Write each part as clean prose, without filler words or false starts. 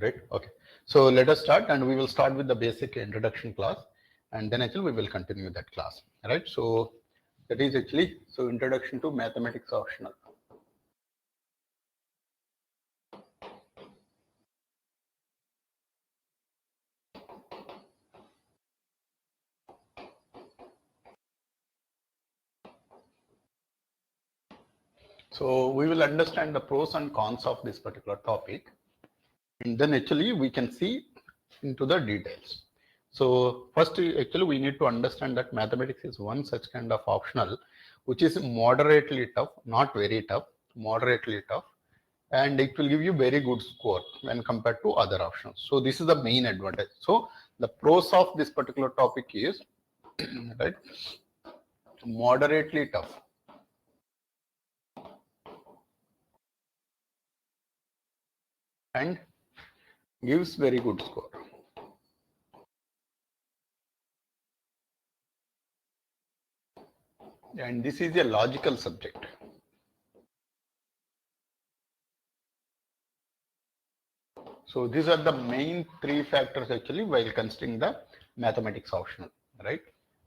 right? Okay. So let us start, and we will start with the basic introduction class, and then actually we will continue that class, right? So that is actually, so introduction to mathematics optional. So we will understand the pros and cons of this particular topic, and then actually we can see into the details. So first, actually we need to understand that mathematics is one such kind of optional which is moderately tough, not very tough, moderately tough, and it will give you very good score when compared to other options. So this is the main advantage. So the pros of this particular topic is right, moderately tough, and gives very good score. And this is a logical subject. So these are the main three factors actually while considering the mathematics optional, right?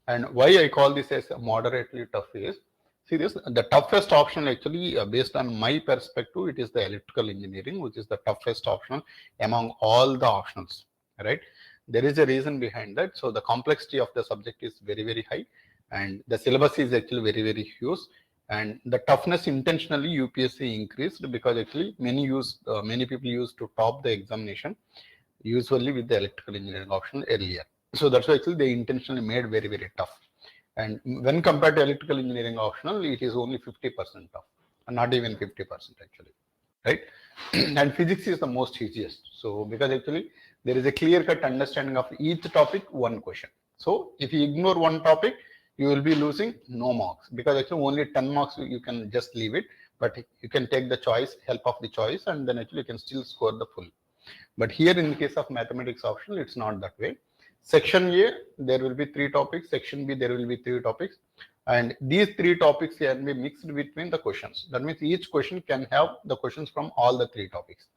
And why I call this as a moderately tough is, see this, the toughest option actually based on my perspective, it is the electrical engineering, which is the toughest option among all the options, right? There is a reason behind that. So the complexity of the subject is very, very high, and the syllabus is actually very, very huge. And the toughness intentionally UPSC increased because actually many people used to top the examination usually with the electrical engineering option earlier. So that's why actually they intentionally made very, very tough. And when compared to electrical engineering optional, it is only 50% tough, and not even 50% actually, right? And physics is the most easiest. So because actually there is a clear-cut understanding of each topic, one question. So if you ignore one topic, you will be losing no marks, because actually only 10 marks you can just leave it, but you can take the choice, help of the choice, and then actually you can still score the full. But here in the case of mathematics optional, it's not that way. Section A, there will be 3 topics. Section B, there will be 3 topics. And these 3 topics can be mixed between the questions. That means each question can have the questions from all the 3 topics.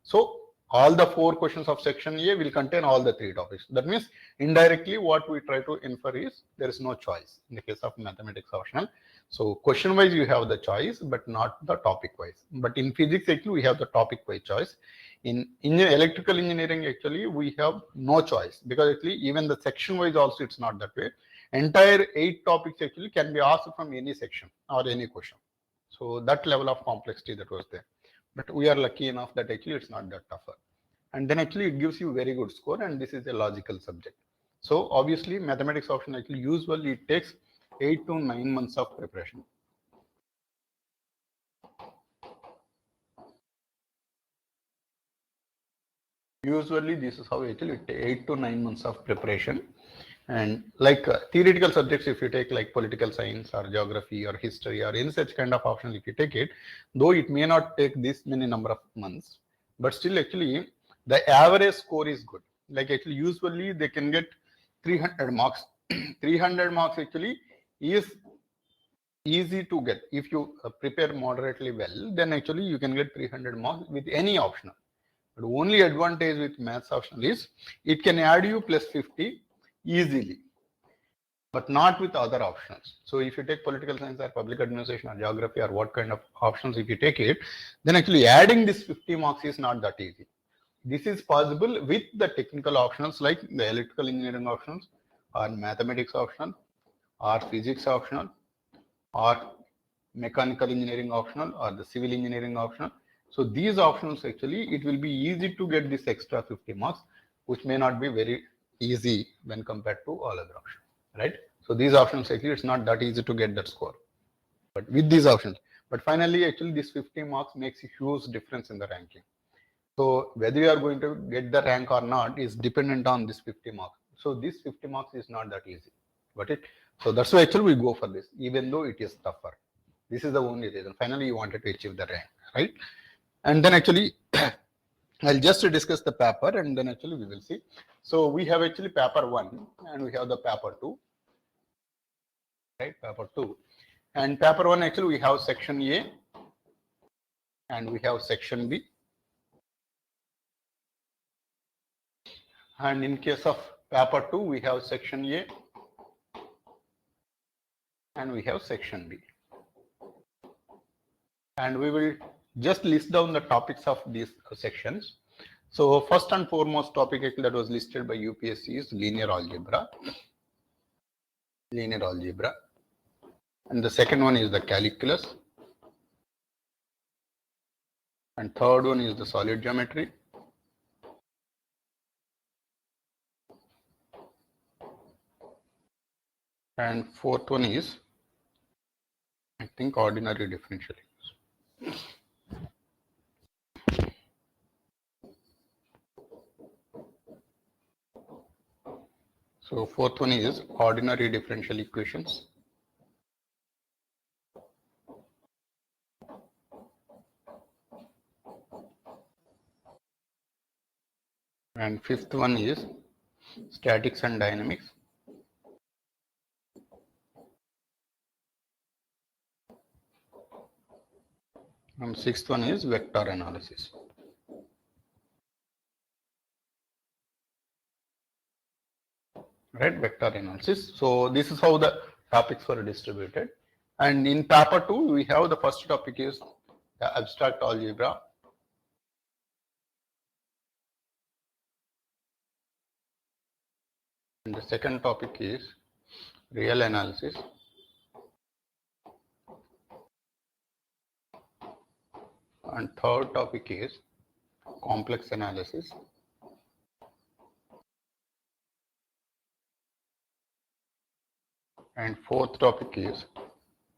So all the 4 questions of section A will contain all the 3 topics. That means indirectly what we try to infer is there is no choice in the case of mathematics optional. So question wise you have the choice, but not the topic wise. But in physics actually we have the topic wise choice. In electrical engineering actually we have no choice, because actually even the section wise also it's not that way. Entire 8 topics actually can be asked from any section or any question. So that level of complexity that was there. But we are lucky enough that actually it's not that tougher. And then actually it gives you very good score, and this is a logical subject. So obviously mathematics option actually usually it takes 8 to 9 months of preparation. Usually this is how actually it takes 8 to 9 months of preparation. And like theoretical subjects, if you take like political science or geography or history or any such kind of option, if you take it, though it may not take this many number of months, but still actually the average score is good. Like actually usually they can get 300 marks. 300 marks actually is easy to get. If you prepare moderately well, then actually you can get 300 marks with any optional. But only advantage with maths optional is it can add you plus 50 easily, but not with other options. So if you take political science or public administration or geography or what kind of options, if you take it, then actually adding this 50 marks is not that easy. This is possible with the technical options like the electrical engineering options or mathematics optional or physics optional or mechanical engineering optional or the civil engineering optional. So these options actually it will be easy to get this extra 50 marks, which may not be very easy when compared to all other options, right? So these options actually it's not that easy to get that score, but with these options. But finally actually this 50 marks makes a huge difference in the ranking. So whether you are going to get the rank or not is dependent on this 50 marks. So this 50 marks is not that easy, but so that's why actually we go for this, even though it is tougher. This is the only reason. Finally, you wanted to achieve the rank, right? And then actually, I'll just discuss the paper, and then actually we will see. So we have actually paper 1, and we have the paper 2, right? Paper 2, and paper 1 actually we have section A, and we have section B, And in case of paper 2, we have section A and we have section B. And we will just list down the topics of these sections. So first and foremost topic that was listed by UPSC is linear algebra. Linear algebra. And the second one is the calculus. And third one is the solid geometry. And fourth one is, I think, ordinary differential. So fourth one is ordinary differential equations. And fifth one is statics and dynamics. And sixth one is vector analysis. Right, vector analysis. So this is how the topics were distributed. And in paper 2, we have the first topic is the abstract algebra. And the second topic is real analysis. And third topic is complex analysis. And fourth topic is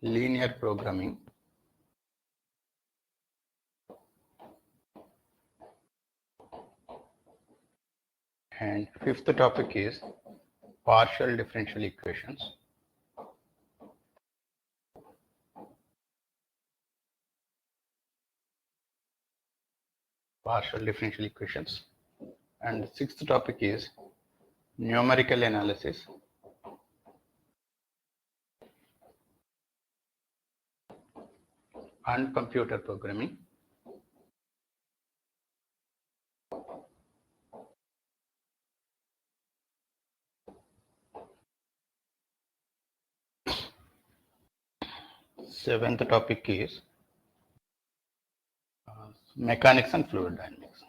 linear programming. And fifth topic is partial differential equations. Partial differential equations. And sixth topic is numerical analysis. And computer programming. Seventh topic is mechanics and fluid dynamics.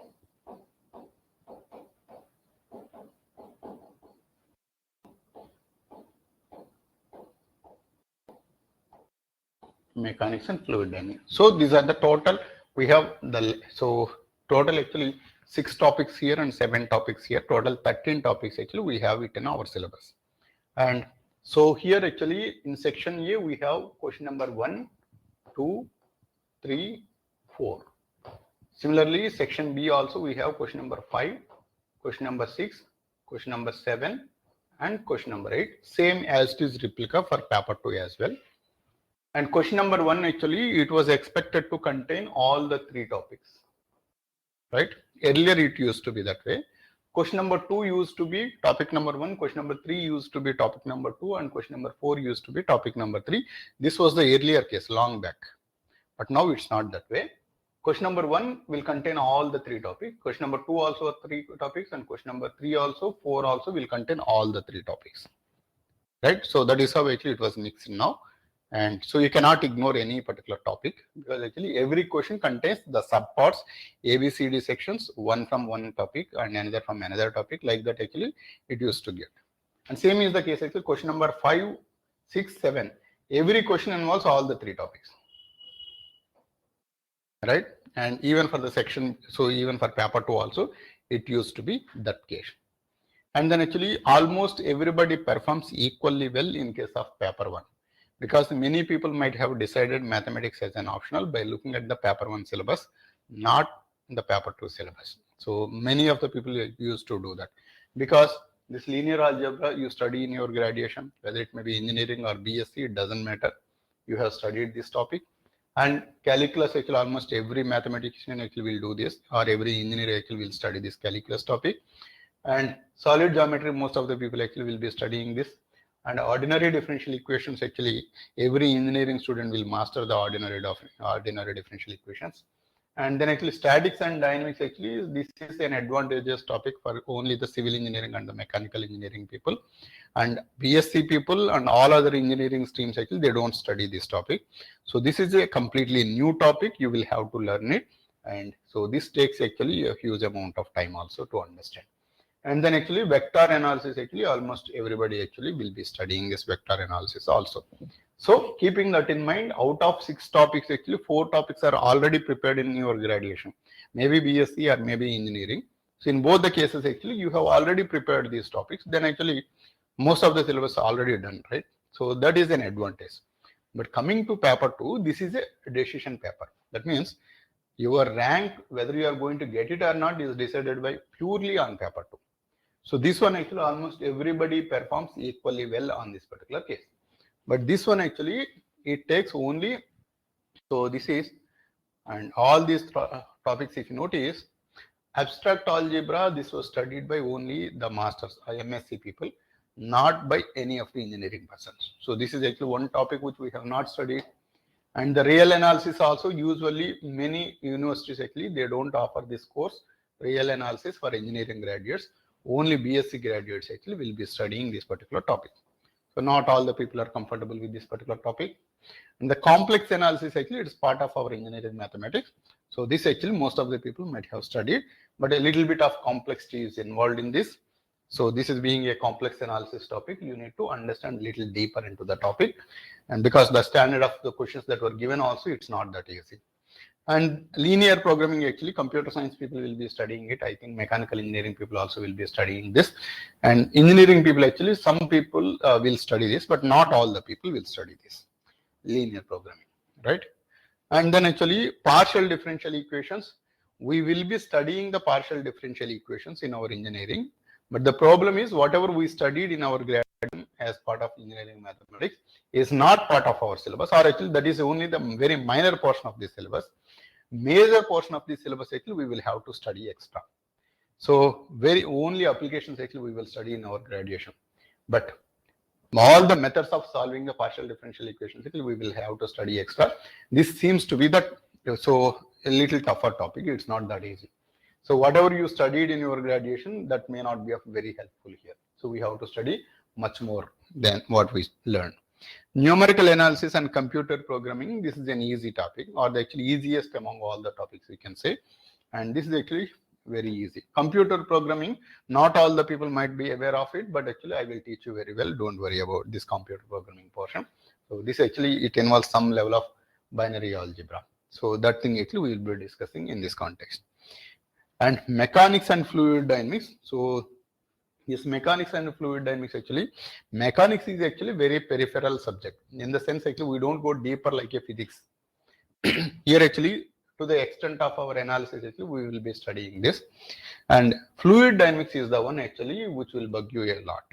Mechanics and fluid dynamics. So these are the total. We have the total actually 6 topics here and 7 topics here. Total 13 topics actually we have it in our syllabus. And so here actually in section A we have question number 1, 2, 3, 4. Similarly, section B also we have question number 5, question number 6, question number 7, and question number 8. Same as it is replica for paper 2 as well. And question number 1 actually it was expected to contain all the 3 topics, right? Earlier it used to be that way. Question number 2 used to be topic number 1, question number 3 used to be topic number 2, and question number 4 used to be topic number 3. This was the earlier case long back, but now it's not that way. Question number 1 will contain all the 3 topics. Question number 2 also 3 topics, and question number 3 also, 4 also will contain all the 3 topics, right? So that is how actually it was mixed now. And so you cannot ignore any particular topic, because actually every question contains the subparts, ABCD sections, one from one topic and another from another topic, like that actually it used to get. And same is the case actually question number 5, 6, 7. Every question involves all the 3 topics, right? And even for the section, so even for paper 2 also, it used to be that case. And then actually almost everybody performs equally well in case of paper 1. Because many people might have decided mathematics as an optional by looking at the paper 1 syllabus, not the paper 2 syllabus. So many of the people used to do that, because this linear algebra you study in your graduation, whether it may be engineering or BSc, it doesn't matter. You have studied this topic. And calculus actually almost every mathematician actually will do this, or every engineer actually will study this calculus topic. And solid geometry, most of the people actually will be studying this. And ordinary differential equations, actually every engineering student will master the ordinary differential equations. And then actually statics and dynamics, actually this is an advantageous topic for only the civil engineering and the mechanical engineering people, and BSc people and all other engineering streams, actually they don't study this topic. So this is a completely new topic, you will have to learn it, and so this takes actually a huge amount of time also to understand. And then actually vector analysis, actually almost everybody actually will be studying this vector analysis also. So keeping that in mind, out of 6 topics, actually 4 topics are already prepared in your graduation, maybe BSc or maybe engineering. So in both the cases, actually you have already prepared these topics, then actually most of the syllabus already done, right? So that is an advantage. But coming to paper 2, this is a decision paper. That means your rank, whether you are going to get it or not, is decided by purely on paper 2. So this one actually almost everybody performs equally well on this particular case. But this one actually, it takes only, so this is, and all these topics, if you notice, abstract algebra, this was studied by only the masters, MSc people, not by any of the engineering persons. So this is actually one topic which we have not studied. And the real analysis also, usually many universities actually, they don't offer this course, real analysis for engineering graduates. Only BSc graduates actually will be studying this particular topic. So not all the people are comfortable with this particular topic. And the complex analysis, actually it is part of our engineering mathematics. So this actually most of the people might have studied, but a little bit of complexity is involved in this. So this is being a complex analysis topic, you need to understand a little deeper into the topic. And because the standard of the questions that were given also, it's not that easy. And linear programming, actually computer science people will be studying it. I think mechanical engineering people also will be studying this. And engineering people, actually some people will study this, but not all the people will study this linear programming, right? And then actually partial differential equations, we will be studying the partial differential equations in our engineering. But the problem is whatever we studied in our graduate as part of engineering mathematics is not part of our syllabus, or actually that is only the very minor portion of the syllabus. Major portion of the syllabus actually we will have to study extra. So very only applications actually we will study in our graduation. But all the methods of solving the partial differential equations actually we will have to study extra. This seems to be that, so a little tougher topic, it's not that easy. So whatever you studied in your graduation, that may not be of very helpful here. So we have to study much more than what we learned. Numerical analysis and computer programming, this is an easy topic, or the actually easiest among all the topics we can say. And this is actually very easy. Computer programming, not all the people might be aware of it, but actually I will teach you very well. Don't worry about this computer programming portion. So this actually, it involves some level of binary algebra. So that thing actually we will be discussing in this context. And mechanics and fluid dynamics. So yes, mechanics and fluid dynamics, actually mechanics is actually very peripheral subject, in the sense actually we don't go deeper like a physics. Here actually to the extent of our analysis actually we will be studying this. And fluid dynamics is the one actually which will bug you a lot.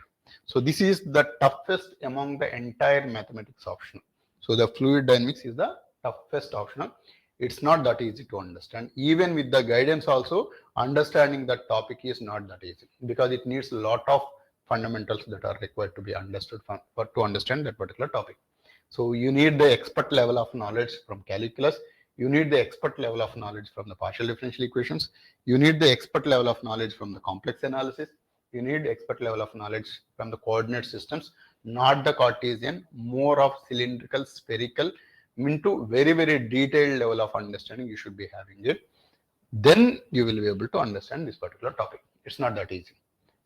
So this is the toughest among the entire mathematics optional. So the fluid dynamics is the toughest optional. It's not that easy to understand. Even with the guidance also, understanding that topic is not that easy, because it needs a lot of fundamentals that are required to be understood to understand that particular topic. So you need the expert level of knowledge from calculus. You need the expert level of knowledge from the partial differential equations. You need the expert level of knowledge from the complex analysis. You need expert level of knowledge from the coordinate systems, not the Cartesian, more of cylindrical, spherical, into very, very detailed level of understanding you should be having it. Then you will be able to understand this particular topic. It's not that easy,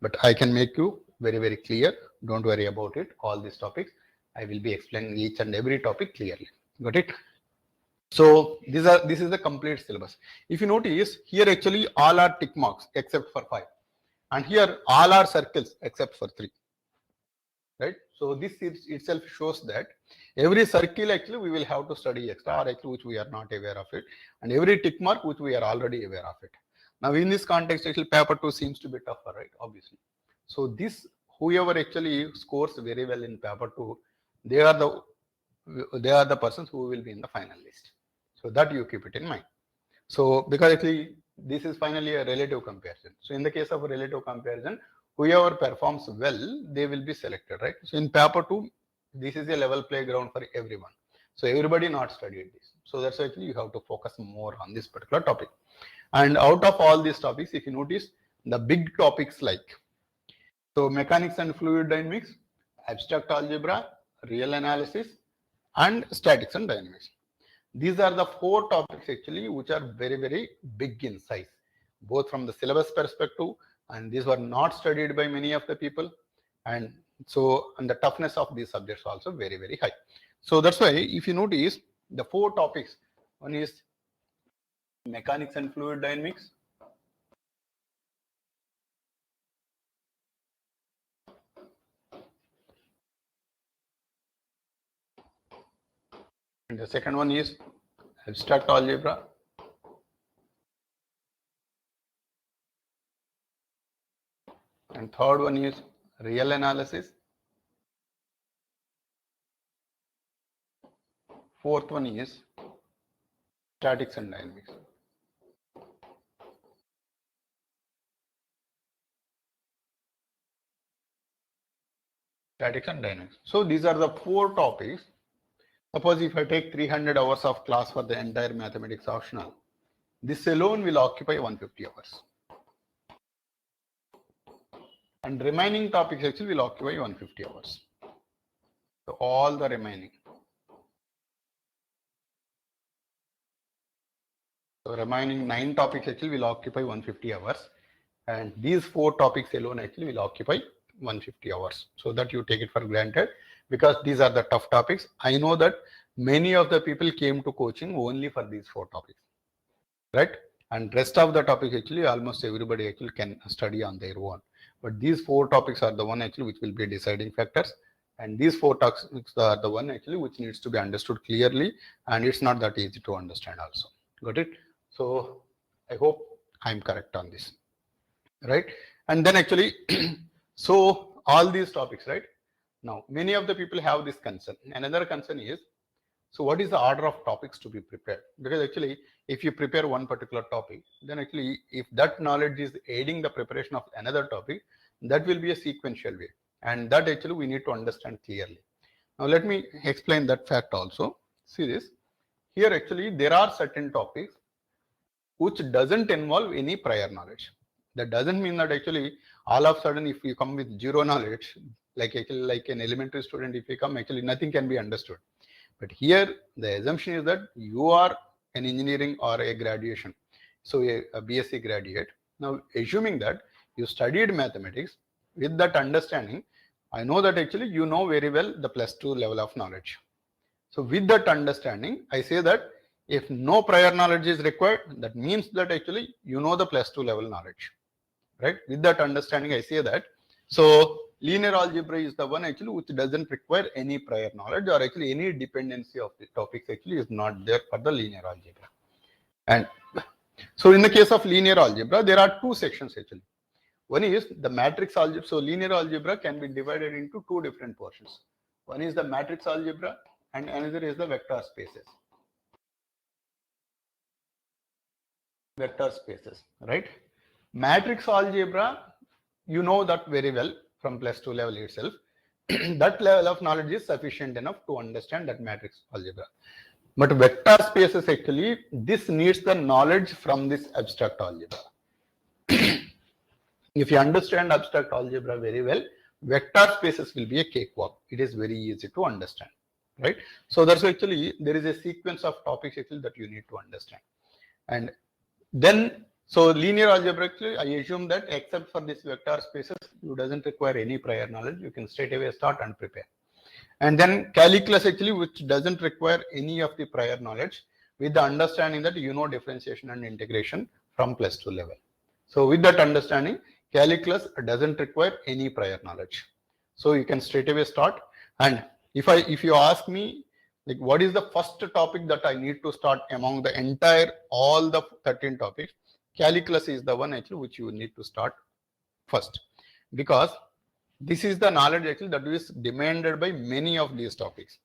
but I can make you very, very clear. Don't worry about it. All these topics, I will be explaining each and every topic clearly. Got it? So this is the complete syllabus. If you notice here, actually all are tick marks except for 5, and here all are circles except for 3. Right? So this itself shows that every circle actually we will have to study extra, or actually which we are not aware of it, and every tick mark which we are already aware of it. Now in this context, actually paper 2 seems to be tougher, right? Obviously. So this, whoever actually scores very well in paper 2, they are the persons who will be in the final list. So that you keep it in mind. So because actually this is finally a relative comparison. So in the case of a relative comparison, whoever performs well, they will be selected, right? So in paper 2, this is a level playground for everyone. So everybody not studied this. So that's why actually you have to focus more on this particular topic. And out of all these topics, if you notice the big topics like, so mechanics and fluid dynamics, abstract algebra, real analysis, and statics and dynamics. These are the 4 topics actually which are very, very big in size, both from the syllabus perspective, and these were not studied by many of the people. And so, and the toughness of these subjects also very, very high. So that's why if you notice the 4 topics, one is mechanics and fluid dynamics, and the second one is abstract algebra, and third one is real analysis, fourth one is statics and dynamics. Statics and dynamics. So these are the 4 topics. Suppose if I take 300 hours of class for the entire mathematics optional, this alone will occupy 150 hours. And remaining topics actually will occupy 150 hours. So all the remaining. So remaining 9 topics actually will occupy 150 hours. And these 4 topics alone actually will occupy 150 hours. So that you take it for granted, because these are the tough topics. I know that many of the people came to coaching only for these 4 topics, right? And rest of the topics actually almost everybody actually can study on their own. But these 4 topics are the one actually which will be deciding factors. And these 4 topics are the one actually which needs to be understood clearly, and it's not that easy to understand also. Got it? So I hope I'm correct on this, right? And then actually, so all these topics, right? Now, many of the people have this concern. Another concern is, so what is the order of topics to be prepared? Because actually, if you prepare one particular topic, then actually, if that knowledge is aiding the preparation of another topic, that will be a sequential way. And that actually we need to understand clearly. Now, let me explain that fact also. See this. Here actually, there are certain topics which doesn't involve any prior knowledge. That doesn't mean that actually all of a sudden if you come with zero knowledge, like actually like an elementary student, if you come, actually nothing can be understood. But here the assumption is that you are an engineering or a graduation, so a BSc graduate. Now assuming that you studied mathematics, with that understanding, I know that actually you know very well the +2 level of knowledge. So with that understanding, I say that if no prior knowledge is required, that means that actually you know the +2 level knowledge, right? With that understanding, I say that. So linear algebra is the one actually which doesn't require any prior knowledge, or actually any dependency of the topics actually is not there for the linear algebra. And so in the case of linear algebra, there are 2 sections actually. One is the matrix algebra. So linear algebra can be divided into 2 different portions. One is the matrix algebra and another is the vector spaces. Vector spaces, right? Matrix algebra, you know that very well from +2 level itself. That level of knowledge is sufficient enough to understand that matrix algebra. But vector spaces actually, this needs the knowledge from this abstract algebra. If you understand abstract algebra very well, vector spaces will be a cakewalk. It is very easy to understand, right? So that's actually, there is a sequence of topics actually that you need to understand. And then, so linear algebra, I assume that except for this vector spaces, you doesn't require any prior knowledge. You can straight away start and prepare. And then calculus actually, which doesn't require any of the prior knowledge, with the understanding that you know differentiation and integration from +2 level. So with that understanding, calculus doesn't require any prior knowledge. So you can straight away start. And if you ask me, like what is the first topic that I need to start among the entire all the 13 topics, calculus is the one actually which you need to start first, because this is the knowledge actually that is demanded by many of these topics.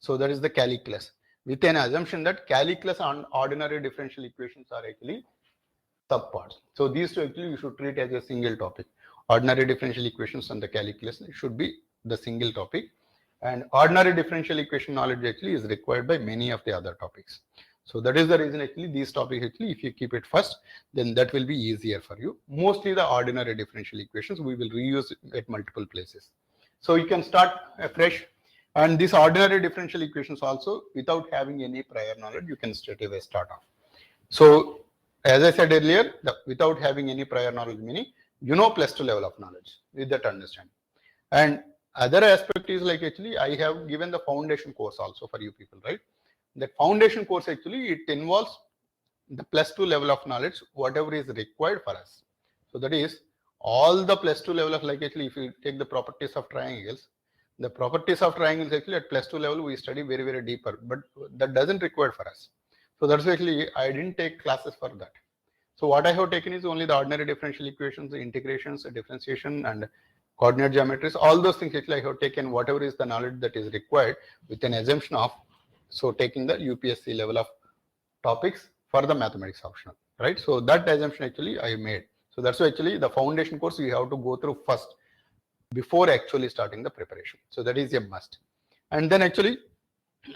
So that is the calculus, with an assumption that calculus and ordinary differential equations are actually subparts. So these 2 actually you should treat as a single topic. Ordinary differential equations and the calculus should be the single topic. And ordinary differential equation knowledge actually is required by many of the other topics. So that is the reason actually these topics actually, if you keep it first, then that will be easier for you. Mostly the ordinary differential equations we will reuse at multiple places. So you can start afresh. And these ordinary differential equations also, without having any prior knowledge, you can straight away start off. So as I said earlier, without having any prior knowledge, meaning you know +2 level of knowledge with that understanding. And other aspect is like actually I have given the foundation course also for you people, right? That foundation course actually it involves the +2 level of knowledge, whatever is required for us. So that is all the +2 level of, like actually if you take the properties of triangles, the properties of triangles actually at +2 level we study very, very deeper, but that doesn't require for us. So that's actually I didn't take classes for that. So what I have taken is only the ordinary differential equations, the integrations, the differentiation, and coordinate geometries. All those things actually I have taken whatever is the knowledge that is required with an assumption of taking the UPSC level of topics for the mathematics optional, right? So that assumption actually I made. So that's why actually the foundation course we have to go through first before actually starting the preparation. So that is a must. And then actually,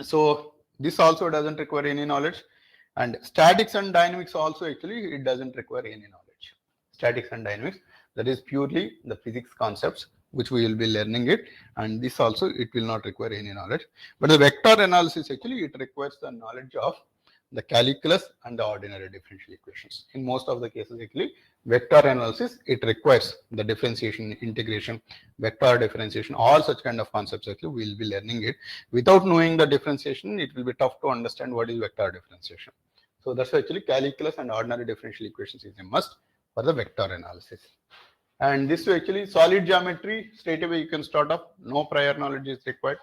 so this also doesn't require any knowledge. And statics and dynamics also actually it doesn't require any knowledge. Statics and dynamics, that is purely the physics concepts which we will be learning it, and this also it will not require any knowledge. But the vector analysis actually it requires the knowledge of the calculus and the ordinary differential equations. In most of the cases actually vector analysis it requires the differentiation, integration, vector differentiation, all such kind of concepts actually we will be learning it. Without knowing the differentiation it will be tough to understand what is vector differentiation. So that's actually calculus and ordinary differential equations is a must for the vector analysis. And this way actually solid geometry straight away you can start off, no prior knowledge is required.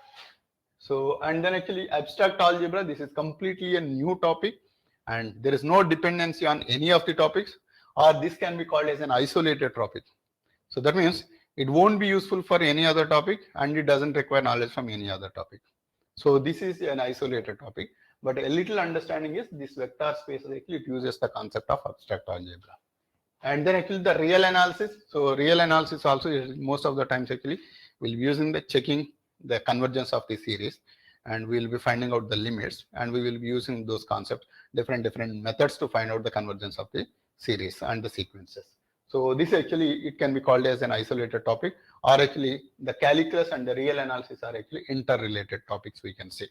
So and then actually abstract algebra, this is completely a new topic and there is no dependency on any of the topics, or this can be called as an isolated topic. So that means it won't be useful for any other topic and it doesn't require knowledge from any other topic. So this is an isolated topic, but a little understanding is this vector space actually it uses the concept of abstract algebra. And then actually the real analysis. So real analysis also is most of the times actually we'll be using the checking the convergence of the series, and we will be finding out the limits, and we will be using those concepts, different methods to find out the convergence of the series and the sequences. So this actually it can be called as an isolated topic, or actually the calculus and the real analysis are actually interrelated topics we can say.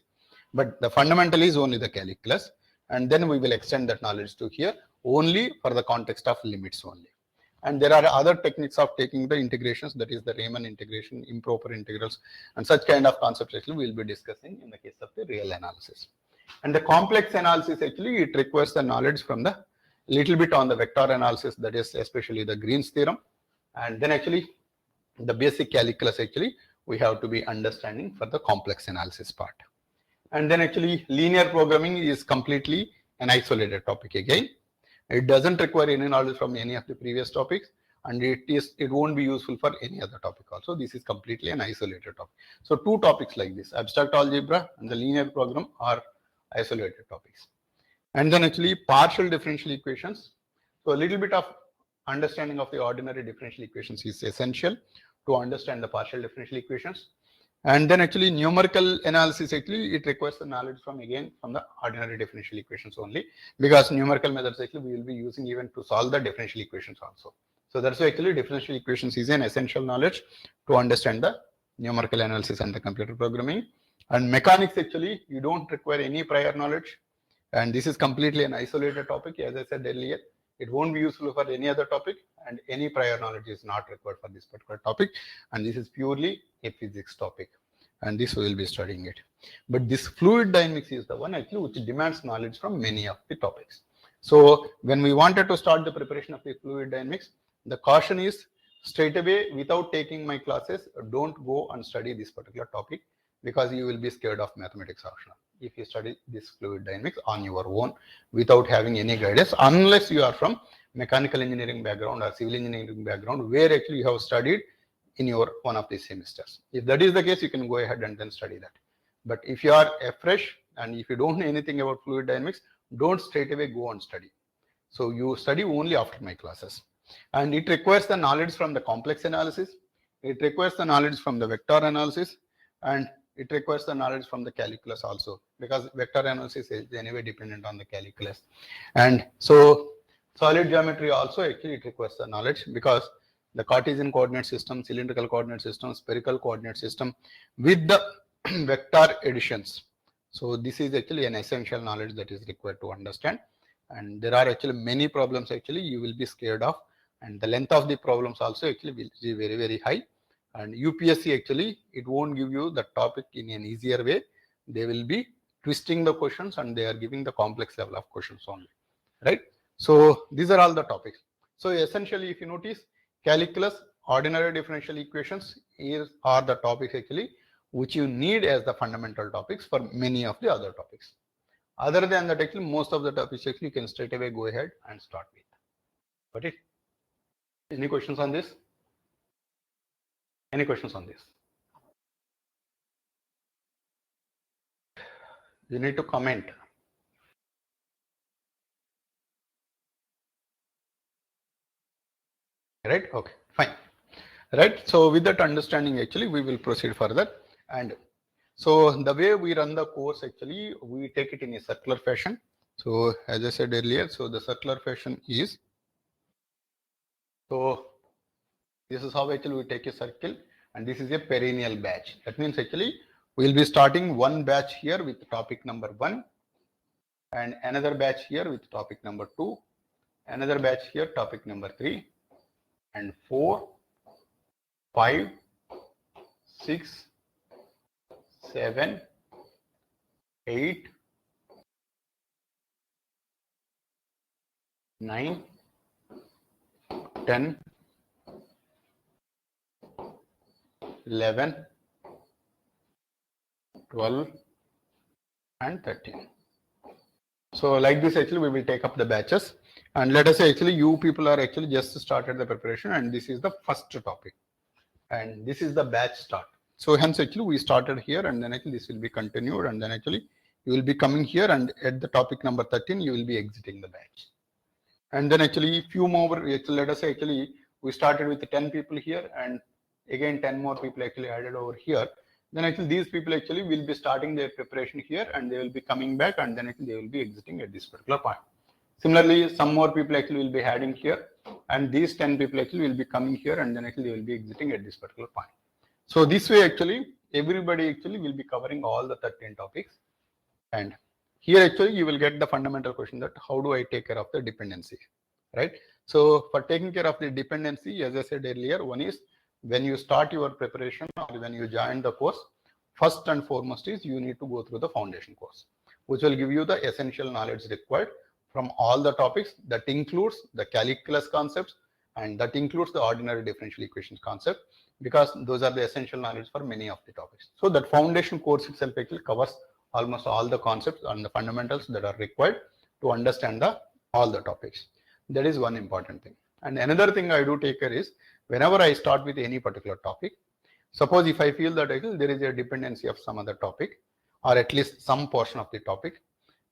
But the fundamental is only the calculus, and then we will extend that knowledge to here only for the context of limits only. And there are other techniques of taking the integrations, that is the Riemann integration, improper integrals, and such kind of concepts actually we will be discussing in the case of the real analysis. And the complex analysis actually it requires the knowledge from the little bit on the vector analysis, that is especially the Green's theorem, and then actually the basic calculus actually we have to be understanding for the complex analysis part. And then actually linear programming is completely an isolated topic again. It doesn't require any knowledge from any of the previous topics, and it won't be useful for any other topic also. This is completely an isolated topic. So two topics like this, abstract algebra and the linear program, are isolated topics. And then actually partial differential equations. So a little bit of understanding of the ordinary differential equations is essential to understand the partial differential equations. And then actually numerical analysis actually it requires the knowledge from the ordinary differential equations only, because numerical methods actually we will be using even to solve the differential equations also. So that's why actually differential equations is an essential knowledge to understand the numerical analysis and the computer programming. And mechanics actually you don't require any prior knowledge, and this is completely an isolated topic. As I said earlier, it won't be useful for any other topic, and any prior knowledge is not required for this particular topic, and this is purely a physics topic, and this we will be studying it. But this fluid dynamics is the one actually which demands knowledge from many of the topics. So when we wanted to start the preparation of the fluid dynamics, the caution is straight away without taking my classes, don't go and study this particular topic, because you will be scared of mathematics optional if you study this fluid dynamics on your own without having any guidance, unless you are from mechanical engineering background or civil engineering background where actually you have studied in your one of these semesters. If that is the case, you can go ahead and then study that. But if you are fresh and if you don't know anything about fluid dynamics, don't straight away go and study. So you study only after my classes, and it requires the knowledge from the complex analysis, it requires the knowledge from the vector analysis, and it requires the knowledge from the calculus also, because vector analysis is anyway dependent on the calculus. And so solid geometry also actually it requires the knowledge, because the Cartesian coordinate system, cylindrical coordinate system, spherical coordinate system with the vector additions. So this is actually an essential knowledge that is required to understand. And there are actually many problems actually you will be scared of, and the length of the problems also actually will be very, very high. And UPSC actually, it won't give you the topic in an easier way. They will be twisting the questions and they are giving the complex level of questions only, right? So these are all the topics. So essentially, if you notice, calculus, ordinary differential equations are the topics actually which you need as the fundamental topics for many of the other topics. Other than that, actually, most of the topics actually you can straight away go ahead and start with. Got it? Any questions on this? Any questions on this? You need to comment. Right? Okay, fine. Right. So with that understanding, actually, we will proceed further. And so the way we run the course, actually, we take it in a circular fashion. So as I said earlier, so the circular fashion is, so this is how actually we take a circle, and this is a perennial batch. That means actually we'll be starting one batch here with topic number 1, and another batch here with topic number 2, another batch here topic number 3, and 4, 5, 6, 7, 8, 9, 10, 11, 12, and 13. So like this, actually, we will take up the batches. And let us say, actually, you people are actually just started the preparation, and this is the first topic. And this is the batch start. So hence, actually, we started here, and then actually this will be continued, and then actually you will be coming here, and at the topic number 13, you will be exiting the batch. And then actually few more, let us say actually we started with 10 people here, and again 10 more people actually added over here. Then actually these people actually will be starting their preparation here, and they will be coming back, and then actually they will be exiting at this particular point. Similarly, some more people actually will be adding here, and these 10 people actually will be coming here, and then actually they will be exiting at this particular point. So this way actually everybody actually will be covering all the 13 topics. And here actually you will get the fundamental question that how do I take care of the dependency, right? So for taking care of the dependency, as I said earlier, one is when you start your preparation or when you join the course, first and foremost is you need to go through the foundation course, which will give you the essential knowledge required from all the topics. That includes the calculus concepts, and that includes the ordinary differential equations concept, because those are the essential knowledge for many of the topics. So that foundation course itself actually covers almost all the concepts and the fundamentals that are required to understand all the topics. That is one important thing. And another thing I do take care is, whenever I start with any particular topic, suppose if I feel that there is a dependency of some other topic, or at least some portion of the topic,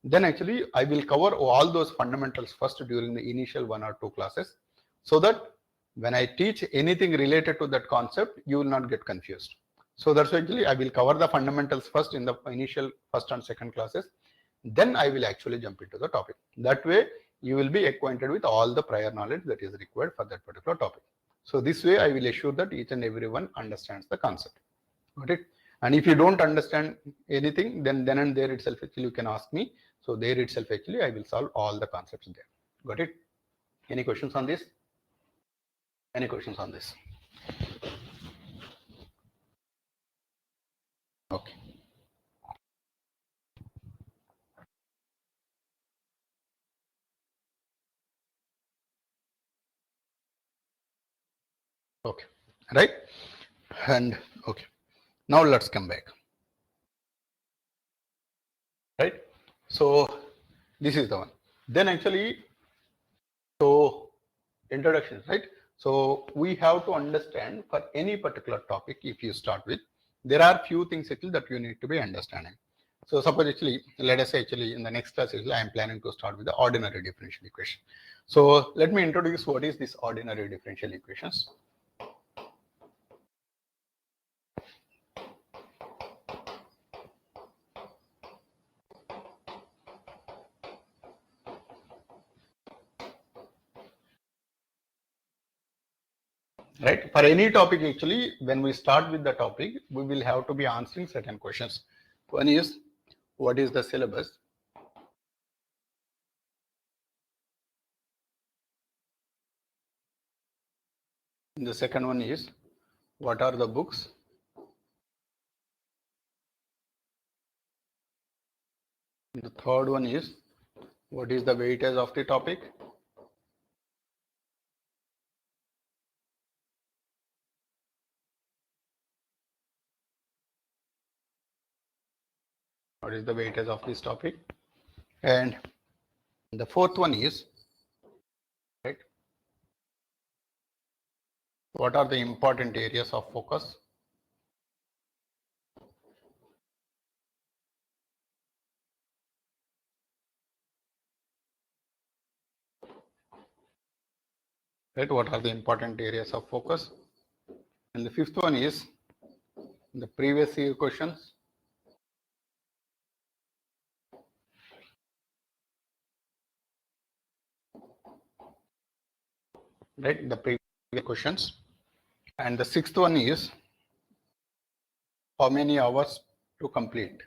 then actually I will cover all those fundamentals first during the initial 1 or 2 classes, so that when I teach anything related to that concept, you will not get confused. So that's actually I will cover the fundamentals first in the initial first and second classes. Then I will actually jump into the topic. That way you will be acquainted with all the prior knowledge that is required for that particular topic. So this way I will assure that each and everyone understands the concept. Got it? And if you don't understand anything, then and there itself actually you can ask me. So there itself actually I will solve all the concepts there. Got it? Any questions on this? Any questions on this? Okay. Okay. Right? And okay. Now let's come back. Right? So this is the one. Then actually, so introduction, right? So we have to understand for any particular topic, if you start with, there are few things actually that you need to be understanding. So suppose actually, let us say actually in the next class, actually, I am planning to start with the ordinary differential equation. So let me introduce what is this ordinary differential equations. right? For any topic, actually, when we start with the topic, we will have to be answering certain questions. One is, what is the syllabus? The second one is, what are the books? The third one is, what is the weightage of the topic? What is the weightage of this topic? And the fourth one is, right, what are the important areas of focus? Right, what are the important areas of focus? And the fifth one is the previous year questions. Right, the previous questions. And the sixth one is, how many hours to complete?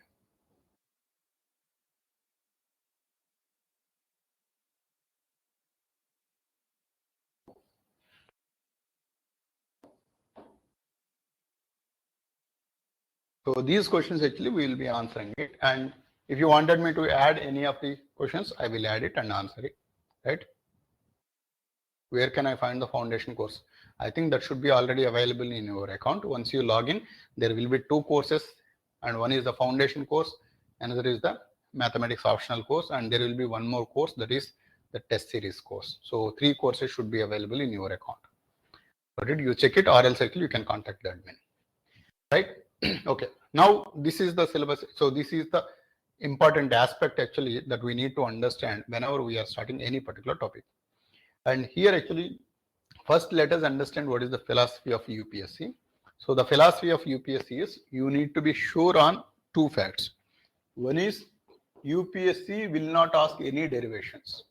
So these questions actually we will be answering it. And if you wanted me to add any of the questions, I will add it and answer it. Right? Where can I find the foundation course? I think that should be already available in your account. Once you log in, there will be two courses, and one is the foundation course, another is the mathematics optional course, and there will be one more course, that is the test series course. So 3 courses should be available in your account. But did you check it, or else actually you can contact the admin. Right? Okay. Now this is the syllabus. So this is the important aspect actually that we need to understand whenever we are starting any particular topic. And here actually, first let us understand what is the philosophy of UPSC. So the philosophy of UPSC is, you need to be sure on 2 facts. One is, UPSC will not ask any derivations.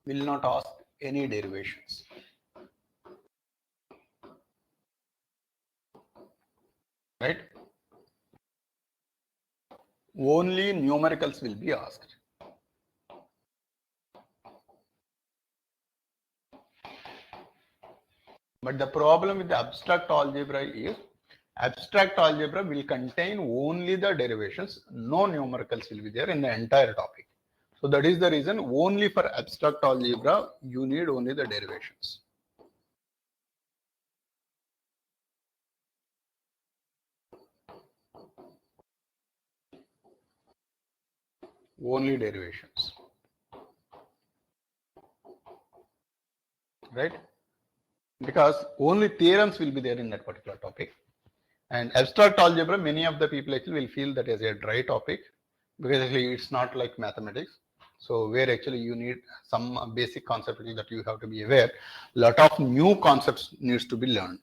Will not ask any derivations. Right? Only numericals will be asked. But the problem with the abstract algebra is, abstract algebra will contain only the derivations, no numericals will be there in the entire topic. So that is the reason only for abstract algebra, you need only the derivations. Only derivations. Right? Because only theorems will be there in that particular topic. And abstract algebra, many of the people actually will feel that as a dry topic, because actually it's not like mathematics. So where actually you need some basic concept that you have to be aware. Lot of new concepts needs to be learned.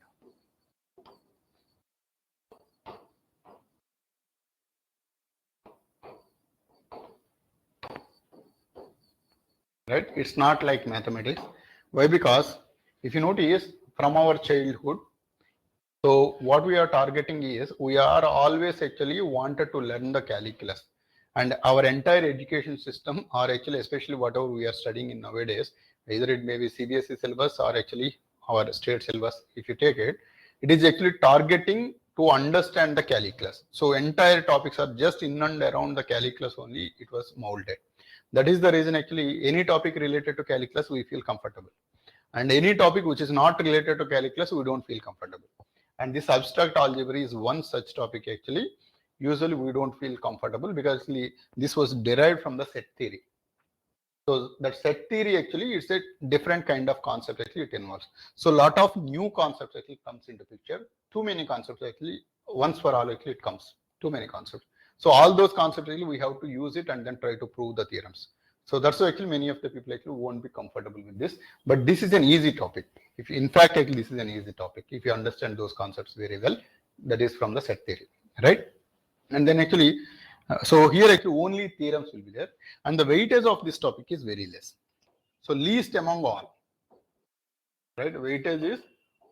Right? It's not like mathematics. Why? Because if you notice from our childhood, so what we are targeting is, we are always actually wanted to learn the calculus, and our entire education system, or actually especially whatever we are studying in nowadays, either it may be CBSE syllabus or actually our state syllabus, if you take it, it is actually targeting to understand the calculus. So entire topics are just in and around the calculus only, it was molded. That is the reason actually any topic related to calculus we feel comfortable, and any topic which is not related to calculus we don't feel comfortable. And this abstract algebra is one such topic actually. Usually we don't feel comfortable because this was derived from the set theory. So that set theory actually, it's a different kind of concept actually it involves. So a lot of new concepts actually comes into picture. Too many concepts actually, once for all actually it comes. Too many concepts. So all those concepts actually we have to use it and then try to prove the theorems. So that's why actually many of the people actually won't be comfortable with this. But this is an easy topic. If in fact actually this is an easy topic. If you understand those concepts very well, that is from the set theory, right? And then actually So here actually only theorems will be there, and the weightage of this topic is very less. So least among all, right? Weightage is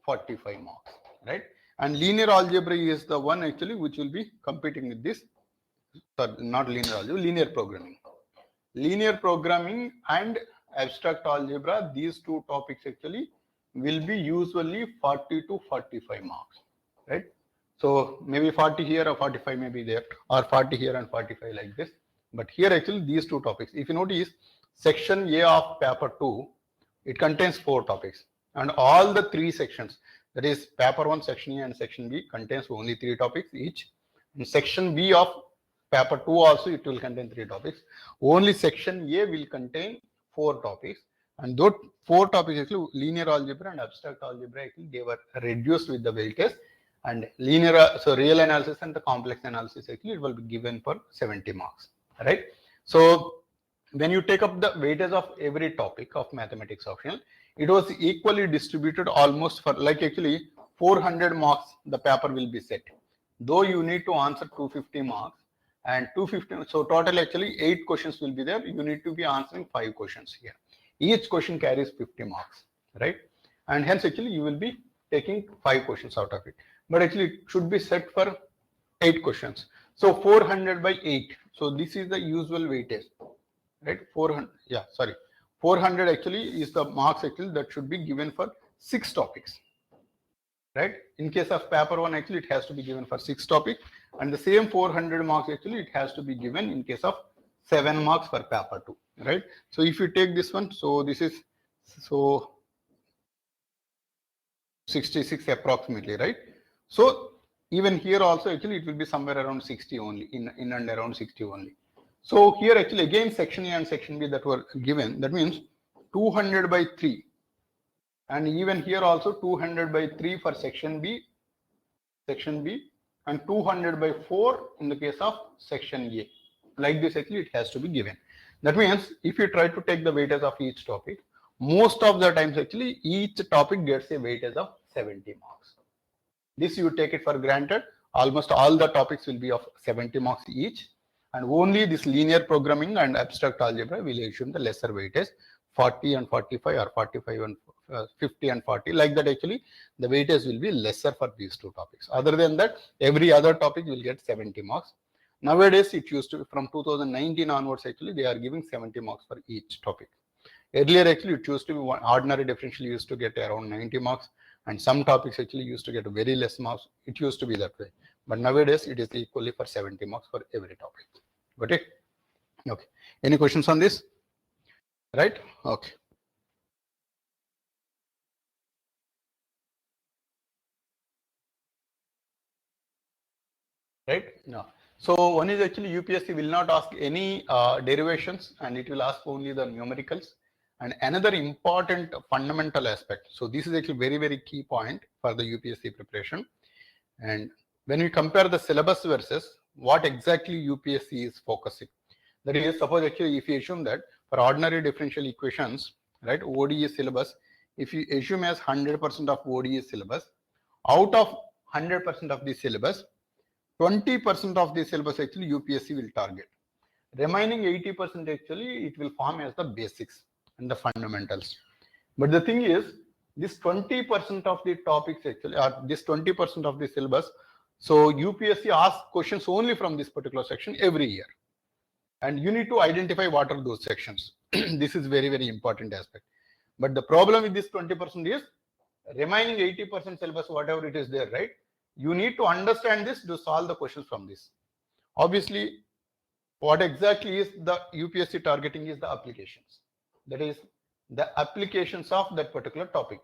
45 marks, right? And linear algebra is the one actually which will be competing with this. Sorry, not linear algebra, linear programming. Linear programming and abstract algebra, these two topics actually will be usually 40 to 45 marks, right? So maybe 40 here or 45 maybe there, or 40 here and 45 like this. But here actually these two topics, if you notice, section A of paper 2, it contains 4 topics, and all the 3 sections, that is paper 1, section A and section B, contains only 3 topics each. In section B of paper 2 also it will contain 3 topics. Only section A will contain 4 topics, and those 4 topics actually linear algebra and abstract algebra actually they were reduced with the weightage, and linear, so real analysis and the complex analysis actually it will be given for 70 marks, right? So when you take up the weightage of every topic of mathematics optional, it was equally distributed almost for like actually 400 marks the paper will be set, though you need to answer 250 marks and 250, so total actually 8 questions will be there. You need to be answering 5 questions here. Each question carries 50 marks, right? And hence actually you will be taking 5 questions out of it, but actually it should be set for 8 questions. So 400 by 8, so this is the usual weightage, right? 400, yeah, sorry, 400 actually is the marks actually that should be given for 6 topics, right? In case of paper 1 actually it has to be given for 6 topics, and the same 400 marks actually it has to be given in case of 7 marks for paper 2, right? So if you take this one, so this is so 66 approximately, right? So even here also actually it will be somewhere around 60 only, in and around 60 only. So here actually again section A and section B that were given, that means 200 by 3, and even here also 200 by 3 for section B, and 200 by 4 in the case of section A. Like this actually it has to be given. That means if you try to take the weightage of each topic, most of the times actually each topic gets a weightage of 70 marks. This you take it for granted, almost all the topics will be of 70 marks each, and only this linear programming and abstract algebra will assume the lesser weightage, 40 and 45 or 45 and 50 and 40, like that actually the weightage will be lesser for these 2 topics. Other than that, every other topic will get 70 marks. Nowadays it used to be from 2019 onwards actually they are giving 70 marks for each topic. Earlier actually it used to be ordinary differential used to get around 90 marks, and some topics actually used to get very less marks. It used to be that way, but nowadays it is equally for 70 marks for every topic. Got it? Okay. Any questions on this? Right? Okay. Right? No. So one is actually UPSC will not ask any derivations, and it will ask only the numericals. And another important fundamental aspect. So this is actually very, very key point for the UPSC preparation. And when we compare the syllabus versus what exactly UPSC is focusing, that is, suppose actually if you assume that for ordinary differential equations, right, ODE syllabus, if you assume as 100% of ODE syllabus, out of 100% of the syllabus, 20% of the syllabus actually UPSC will target. Remaining 80% actually it will form as the basics and the fundamentals. But the thing is, this 20% of the topics actually, or this 20% of the syllabus, so UPSC asks questions only from this particular section every year, and you need to identify what are those sections. This is very, very important aspect. But the problem with this 20% is remaining 80% syllabus, whatever it is there, right? You need to understand this to solve the questions from this. Obviously, what exactly is the UPSC targeting is the applications. That is the applications of that particular topic.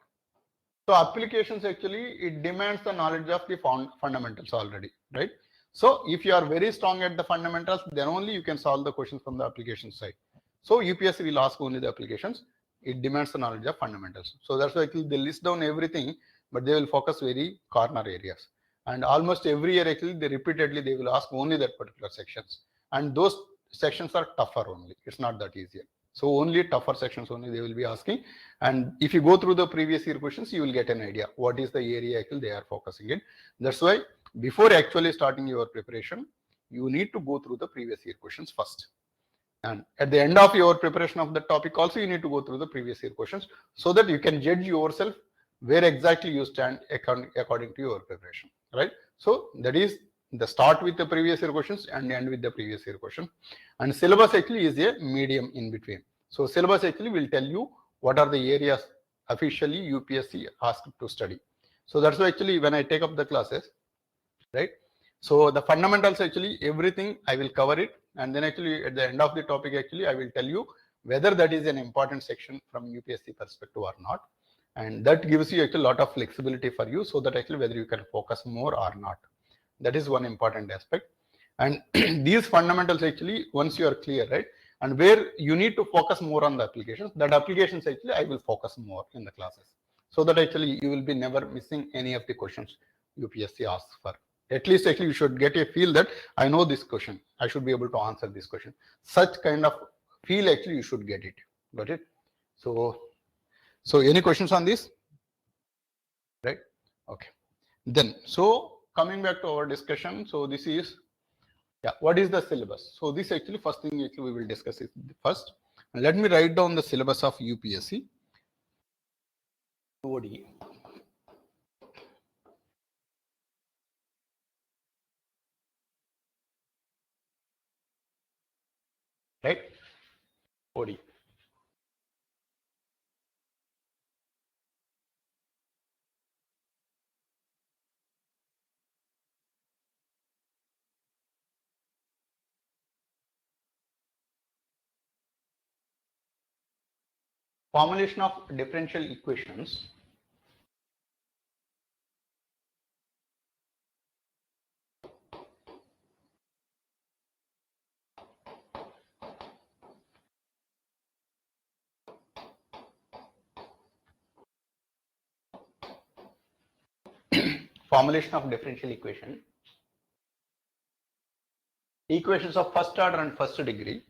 So applications actually, it demands the knowledge of the fundamentals already, right? So if you are very strong at the fundamentals, then only you can solve the questions from the application side. So UPSC will ask only the applications. It demands the knowledge of fundamentals. So that's why they list down everything, but they will focus very corner areas. And almost every year actually, they repeatedly they will ask only that particular sections. And those sections are tougher only. It's not that easier. So only tougher sections only they will be asking. And if you go through the previous year questions, you will get an idea what is the area actually they are focusing in. That's why before actually starting your preparation, you need to go through the previous year questions first. And at the end of your preparation of the topic also, you need to go through the previous year questions so that you can judge yourself where exactly you stand according to your preparation, right? So that is the start with the previous year questions and end with the previous year question. And syllabus actually is a medium in between. So syllabus actually will tell you what are the areas officially UPSC asked to study. So that's why actually when I take up the classes, right? So the fundamentals actually everything I will cover it, and then actually at the end of the topic actually I will tell you whether that is an important section from UPSC perspective or not, and that gives you actually a lot of flexibility for you so that actually whether you can focus more or not. That is one important aspect. And these fundamentals actually once you are clear, right, and where you need to focus more on the applications, that applications actually I will focus more in the classes so that actually you will be never missing any of the questions UPSC asks for. At least actually you should get a feel that I know this question, I should be able to answer this question. Such kind of feel actually you should get it. Got it? So any questions on this? Right? Okay. Then so coming back to our discussion, so this is, yeah, what is the syllabus? So this actually first thing actually we will discuss it first. Let me write down the syllabus of UPSC ODE. Right? ODE. Formulation of differential equations. Formulation of differential equation. Equations of first order and first degree.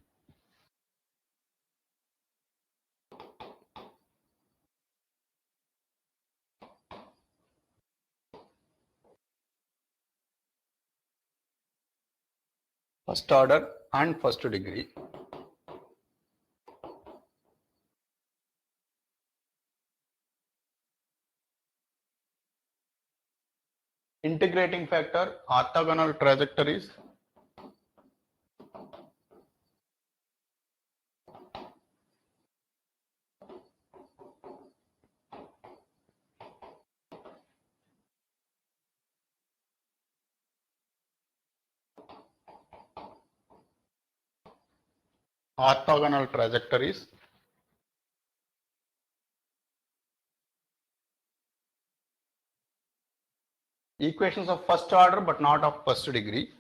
First order and first degree. Integrating factor, orthogonal trajectories. Orthogonal trajectories. Equations of first order but not of first degree.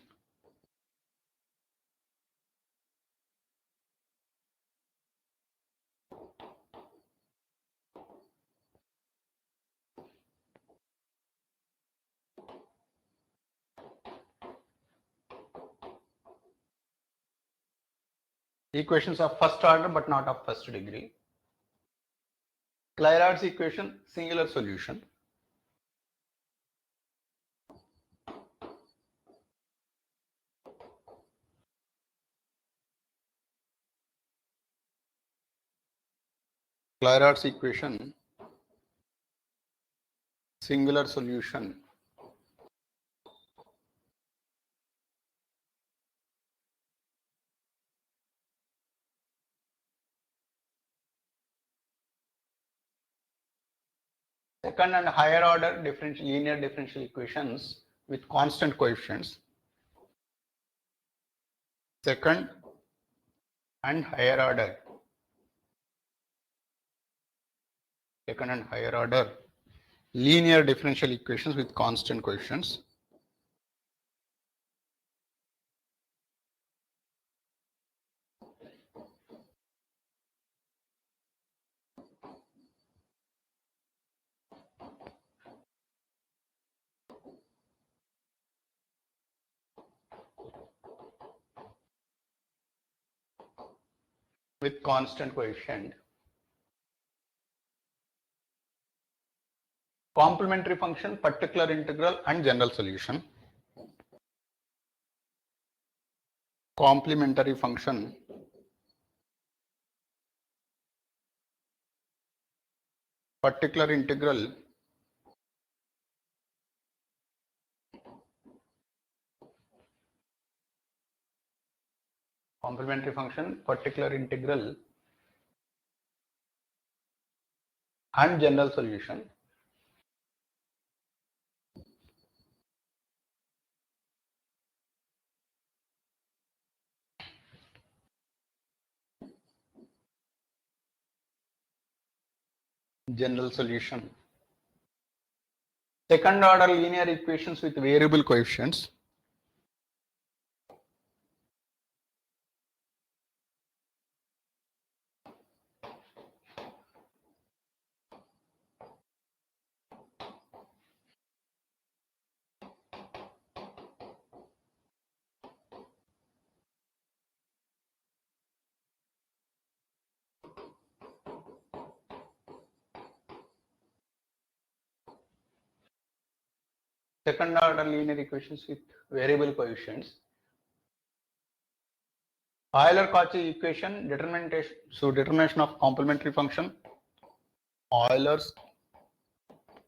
Equations of first order but not of first degree. Clairaut's equation, singular solution. Clairaut's equation, singular solution. Second and higher order linear differential equations with constant coefficients. Second and higher order. Second and higher order linear differential equations with constant coefficients. With constant coefficient. Complementary function, particular integral and general solution. complementary function particular integral and general solution second order linear equations with variable coefficients second order linear equations with variable coefficients. Euler-Cauchy equation determination. So determination of complementary function. Euler's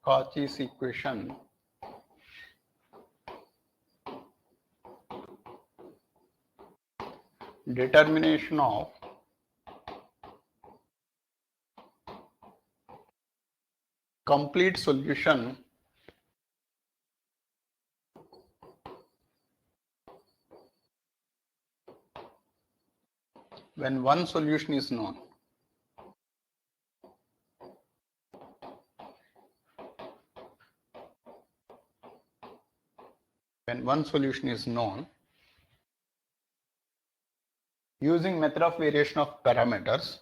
Cauchy's equation determination of complete solution when one solution is known. When one solution is known using method of variation of parameters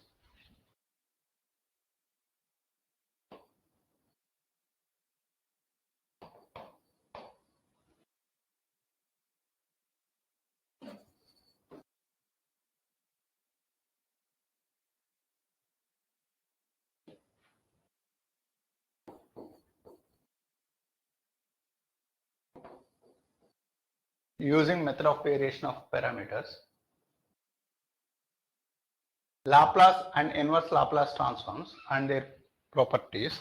Laplace and inverse Laplace transforms and their properties.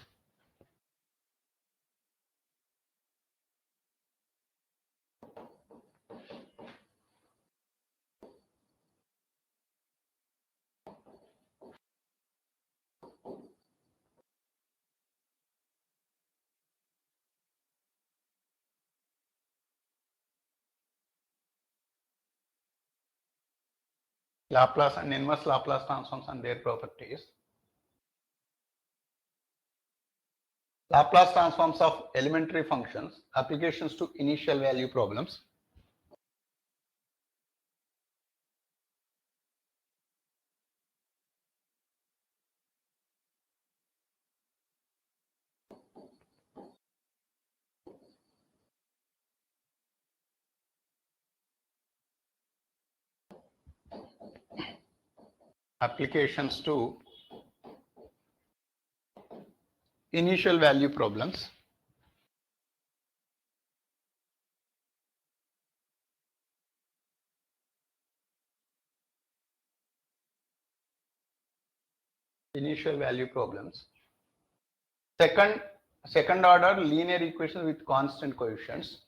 Laplace and inverse Laplace transforms and their properties. Laplace transforms of elementary functions, applications to initial value problems. Applications to initial value problems. Initial value problems. Second order linear equations with constant coefficients.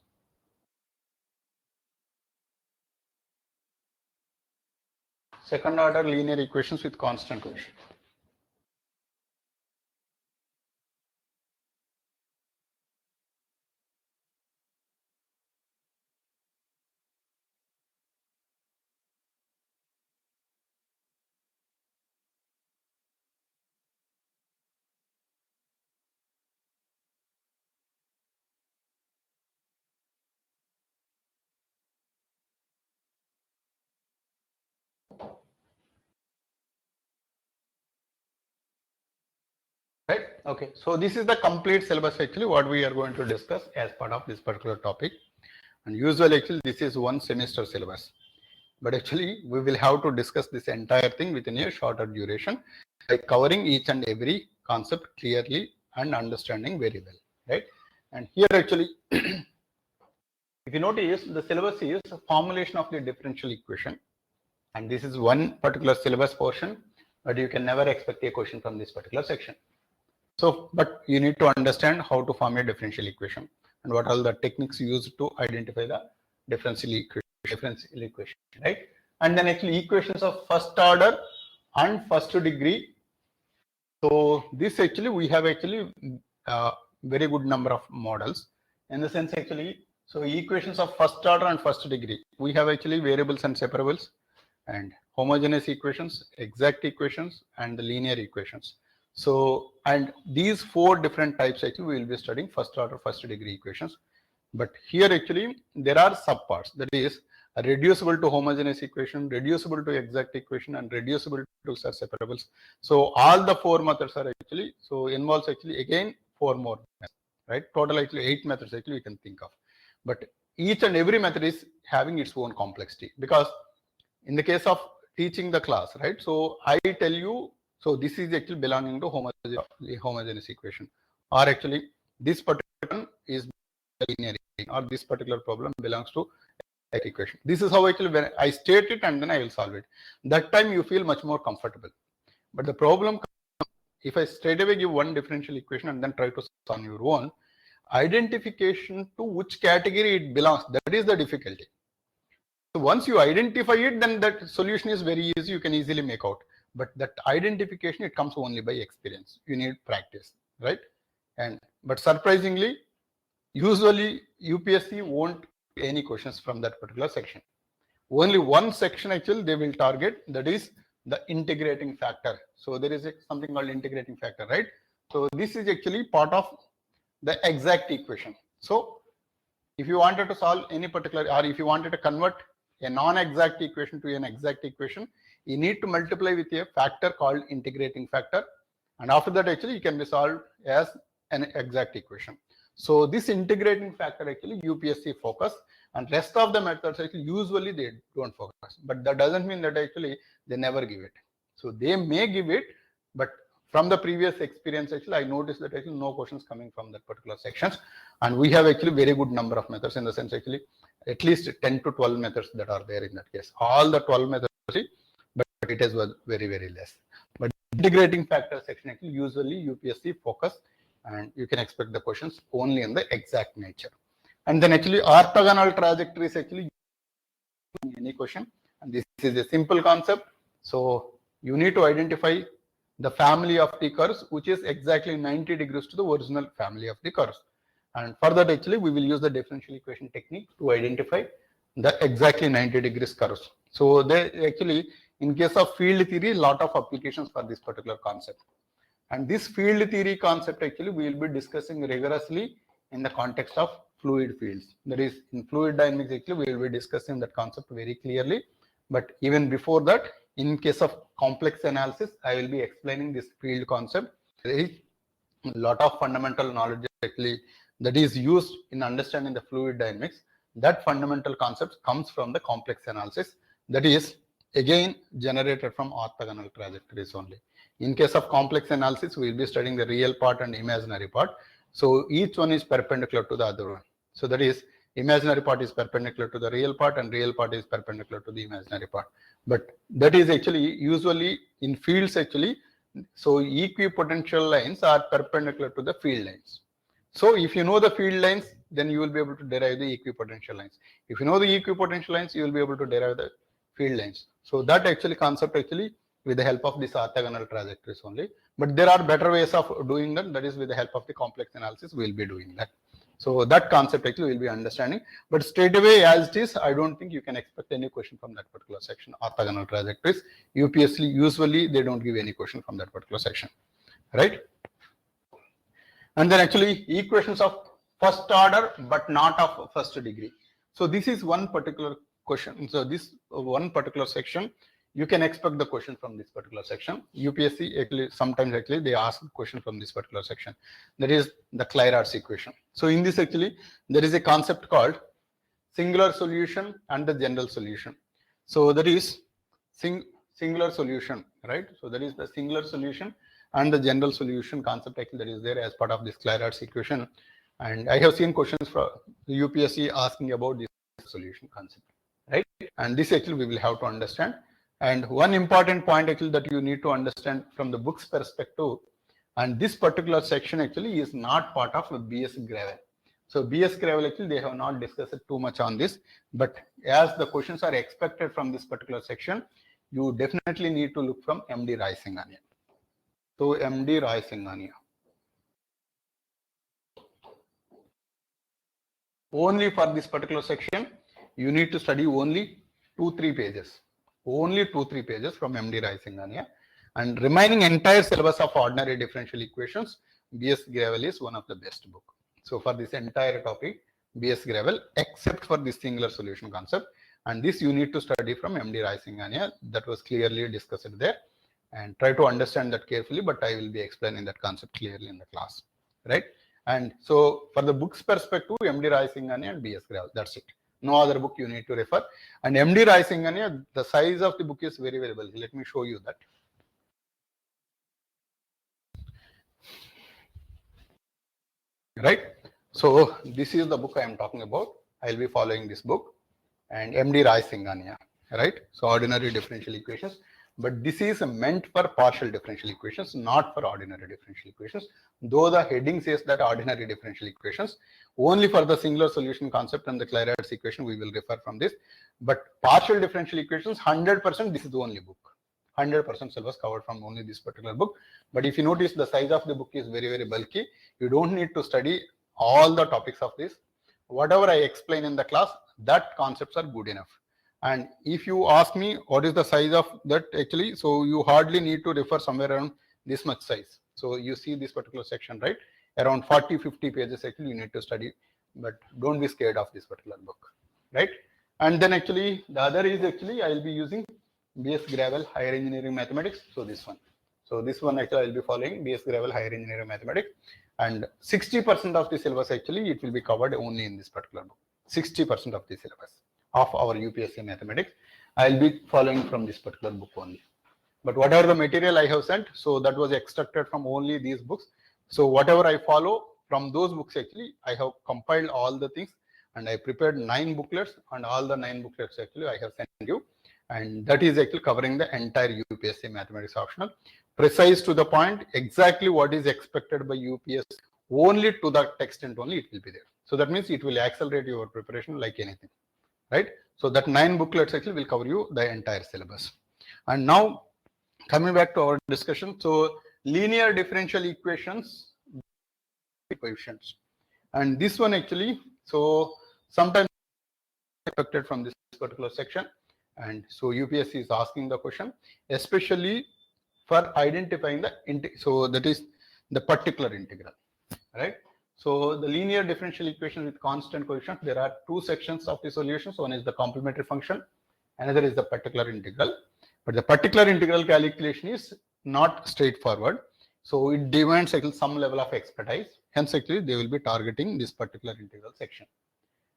Second order linear equations with constant coefficients. Right. Okay. So this is the complete syllabus actually what we are going to discuss as part of this particular topic. And usually actually this is one semester syllabus. But actually we will have to discuss this entire thing within a shorter duration by covering each and every concept clearly and understanding very well. Right. And here actually If you notice, the syllabus is a formulation of the differential equation, and this is one particular syllabus portion, but you can never expect a question from this particular section. So, but you need to understand how to form a differential equation and what are the techniques used to identify the differential equation, right? And then actually equations of first order and first degree. So this actually we have actually very good number of models in the sense actually. So equations of first order and first degree, we have actually variables and separables and homogeneous equations, exact equations, and the linear equations. So, and these four different types actually we will be studying first order, first degree equations. But here actually there are subparts, that is reducible to homogeneous equation, reducible to exact equation, and reducible to separables. So all the four methods are actually, so involves actually again 4 more methods, right? Total actually 8 methods actually we can think of. But each and every method is having its own complexity, because in the case of teaching the class, right? So I tell you, so this is actually belonging to homogeneous equation, or actually this particular is linear, or this particular problem belongs to equation. This is how actually when I state it and then I will solve it. That time you feel much more comfortable. But the problem comes if I straight away give one differential equation and then try to solve on your own, identification to which category it belongs, that is the difficulty. So once you identify it, then that solution is very easy, you can easily make out. But that identification, it comes only by experience. You need practice, right? And but surprisingly, usually UPSC won't any questions from that particular section. Only one section actually they will target, that is the integrating factor. So there is something called integrating factor, right? So this is actually part of the exact equation. So if you wanted to solve any particular, or if you wanted to convert a non-exact equation to an exact equation, you need to multiply with a factor called integrating factor, and after that actually you can be solved as an exact equation. So this integrating factor actually UPSC focus, and rest of the methods actually usually they don't focus. But that doesn't mean that actually they never give it. So they may give it, but from the previous experience actually I noticed that actually no questions coming from that particular sections, and we have actually very good number of methods, in the sense actually at least 10 to 12 methods that are there in that case. All the 12 methods, but it is very, very less. But integrating factor section actually usually UPSC focus, and you can expect the questions only in the exact nature. And then actually orthogonal trajectory is actually any question, and this is a simple concept. So you need to identify the family of the curves which is exactly 90 degrees to the original family of the curves. And for that actually we will use the differential equation technique to identify the exactly 90 degrees curves. So they actually, in case of field theory, lot of applications for this particular concept. And this field theory concept actually we will be discussing rigorously in the context of fluid fields. That is, in fluid dynamics actually we will be discussing that concept very clearly. But even before that, in case of complex analysis, I will be explaining this field concept. There is a lot of fundamental knowledge actually that is used in understanding the fluid dynamics. That fundamental concept comes from the complex analysis, that is again generated from orthogonal trajectories only. In case of complex analysis, we will be studying the real part and imaginary part. So each one is perpendicular to the other one. So that is, imaginary part is perpendicular to the real part and real part is perpendicular to the imaginary part. But that is actually usually in fields actually, so equipotential lines are perpendicular to the field lines. So if you know the field lines, then you will be able to derive the equipotential lines. If you know the equipotential lines, you will be able to derive the field lines. So that actually concept actually with the help of this orthogonal trajectories only. But there are better ways of doing that. That is with the help of the complex analysis, we will be doing that. So that concept actually we'll be understanding. But straight away as it is, I don't think you can expect any question from that particular section, orthogonal trajectories. UPSC usually they don't give any question from that particular section, right? And then actually equations of first order but not of first degree. So this is one particular question. So this one particular section, you can expect the question from this particular section. UPSC actually sometimes actually they ask the question from this particular section. That is the Clairaut's equation. So in this actually there is a concept called singular solution and the general solution. So that is singular solution, right? So that is the singular solution and the general solution concept actually that is there as part of this Clairaut's equation. And I have seen questions from UPSC asking about this solution concept, right? And this actually we will have to understand. And one important point actually that you need to understand from the book's perspective, and this particular section actually is not part of BS Gravel. So BS Gravel actually they have not discussed too much on this, but as the questions are expected from this particular section, you definitely need to look from MD Rai Singhania. So MD Rai Singhania. Only for this particular section, you need to study only 2-3 pages. Only 2-3 pages from MD Rai Singhania. And remaining entire syllabus of ordinary differential equations, BS Gravel is one of the best book. So for this entire topic, BS Gravel, except for this singular solution concept, and this you need to study from MD Rai Singhania. That was clearly discussed there, and try to understand that carefully, but I will be explaining that concept clearly in the class, right? And so for the book's perspective, MD Rai Singhania and BS Gravel, that's it. No other book you need to refer. And MD Rai Singhania, the size of the book is very, very bulky. Let me show you that. Right. So this is the book I am talking about. I'll be following this book and MD Rai Singhania, right? So ordinary differential equations. But this is meant for partial differential equations, not for ordinary differential equations. Though the heading says that ordinary differential equations, only for the singular solution concept and the Clairaut's equation, we will refer from this. But partial differential equations, 100%, this is the only book. 100% syllabus covered from only this particular book. But if you notice, the size of the book is very, very bulky. You don't need to study all the topics of this. Whatever I explain in the class, that concepts are good enough. And if you ask me what is the size of that actually, so you hardly need to refer somewhere around this much size. So you see this particular section, right? Around 40-50 pages actually you need to study, but don't be scared of this particular book, right? And then actually the other is actually I will be using BS Gravel Higher Engineering Mathematics. So this one. So this one actually I will be following BS Gravel Higher Engineering Mathematics, and 60% of the syllabus actually it will be covered only in this particular book. 60% of the syllabus of our UPSC mathematics, I'll be following from this particular book only. But whatever the material I have sent, so that was extracted from only these books. So whatever I follow from those books, actually, I have compiled all the things and I prepared 9 booklets, and all the 9 booklets actually I have sent you. And that is actually covering the entire UPSC mathematics optional, precise to the point, exactly what is expected by UPSC, only to that extent only it will be there. So that means it will accelerate your preparation like anything. Right? So that 9 booklets actually will cover you the entire syllabus. And now coming back to our discussion, so linear differential equations, coefficients, and this one actually, so sometimes expected from this particular section, and so UPSC is asking the question, especially for identifying the so that is the particular integral, right? So the linear differential equation with constant coefficient, there are 2 sections of the solutions. One is the complementary function, another is the particular integral. But the particular integral calculation is not straightforward. So it demands some level of expertise. Hence, actually, they will be targeting this particular integral section.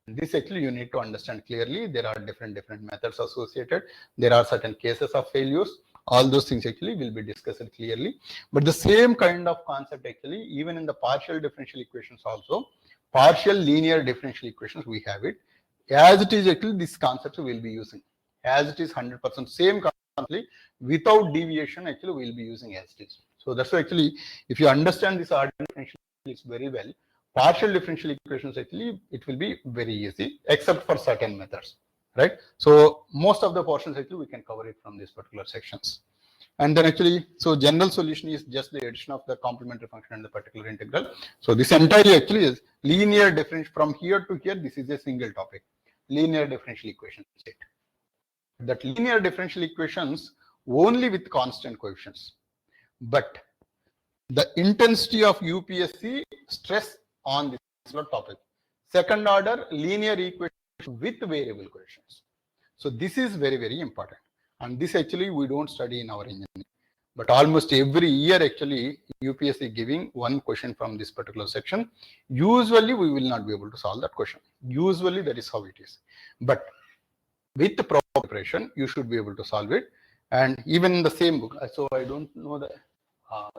This actually you need to understand clearly. There are different methods associated. There are certain cases of failures. All those things actually will be discussed clearly. But the same kind of concept actually, even in the partial differential equations also, partial linear differential equations, we have it. As it is actually, this concept will be using. As it is 100% same concept, without deviation actually we will be using as it is. So that's why actually, if you understand this ordinary differential equations very well, partial differential equations actually, it will be very easy, except for certain methods. Right? So most of the portions actually we can cover it from these particular sections. And then actually, so general solution is just the addition of the complementary function and the particular integral. So this entirely actually is linear differential from here to here. This is a single topic, linear differential equation state. That linear differential equations only with constant coefficients. But the intensity of UPSC stress on this topic. Second order linear equation with variable coefficients. So this is very, very important. And this actually we don't study in our engineering. But almost every year actually UPSC giving one question from this particular section. Usually we will not be able to solve that question. Usually that is how it is. But with the proper preparation, you should be able to solve it. And even in the same book, so I don't know the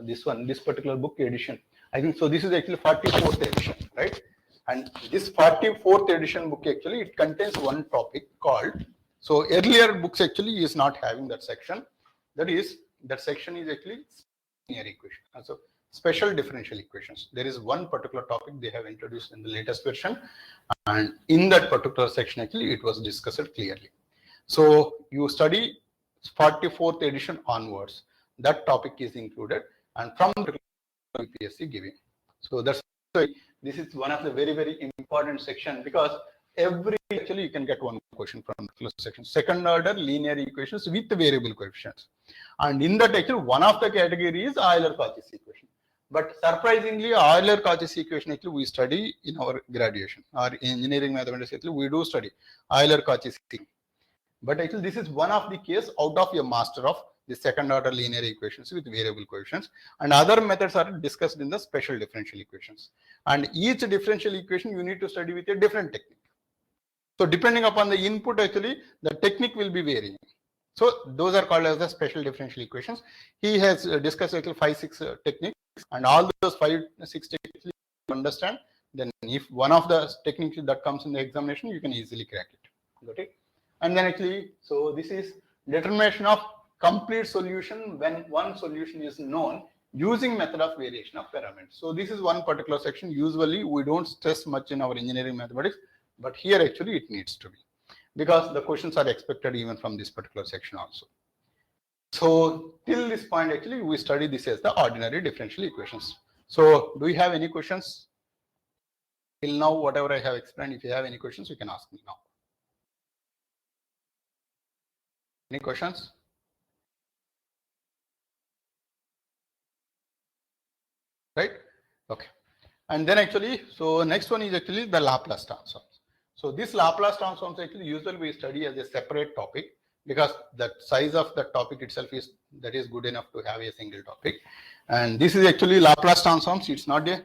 this particular book edition. I think so. This is actually 44th edition, right? And this 44th edition book actually it contains one topic called. So earlier books actually is not having that section. That section is actually linear equation. So special differential equations. There is one particular topic they have introduced in the latest version, and in that particular section actually it was discussed clearly. So you study 44th edition onwards. That topic is included, and from the UPSC giving. So that's why this is one of the very important section, because every actually you can get one question from the section. Second order linear equations with variable coefficients, and in that actually one of the category is Euler-Cauchy equation. But surprisingly, Euler-Cauchy equation actually we study in our graduation or engineering mathematics actually we do study Euler-Cauchy. But actually this is one of the case out of a master of the second order linear equations with variable coefficients, and other methods are discussed in the special differential equations. And each differential equation you need to study with a different technique. So depending upon the input actually the technique will be varying. So those are called as the special differential equations. He has discussed actually 5-6 techniques, and all those 5-6 techniques you understand, then if one of the techniques that comes in the examination you can easily crack it. Got it? And then actually, so this is determination of complete solution when one solution is known using method of variation of parameters. So this is one particular section. Usually we don't stress much in our engineering mathematics, but here actually it needs to be, because the questions are expected even from this particular section also. So till this point actually we study this as the ordinary differential equations. So do you have any questions till now? Whatever I have explained, if you have any questions you can ask me now. Any questions? Right? Okay. And then actually, so next one is actually the Laplace transforms. So this Laplace transforms actually usually we study as a separate topic, because the size of the topic itself is good enough to have a single topic. And this is actually Laplace transforms. It's not a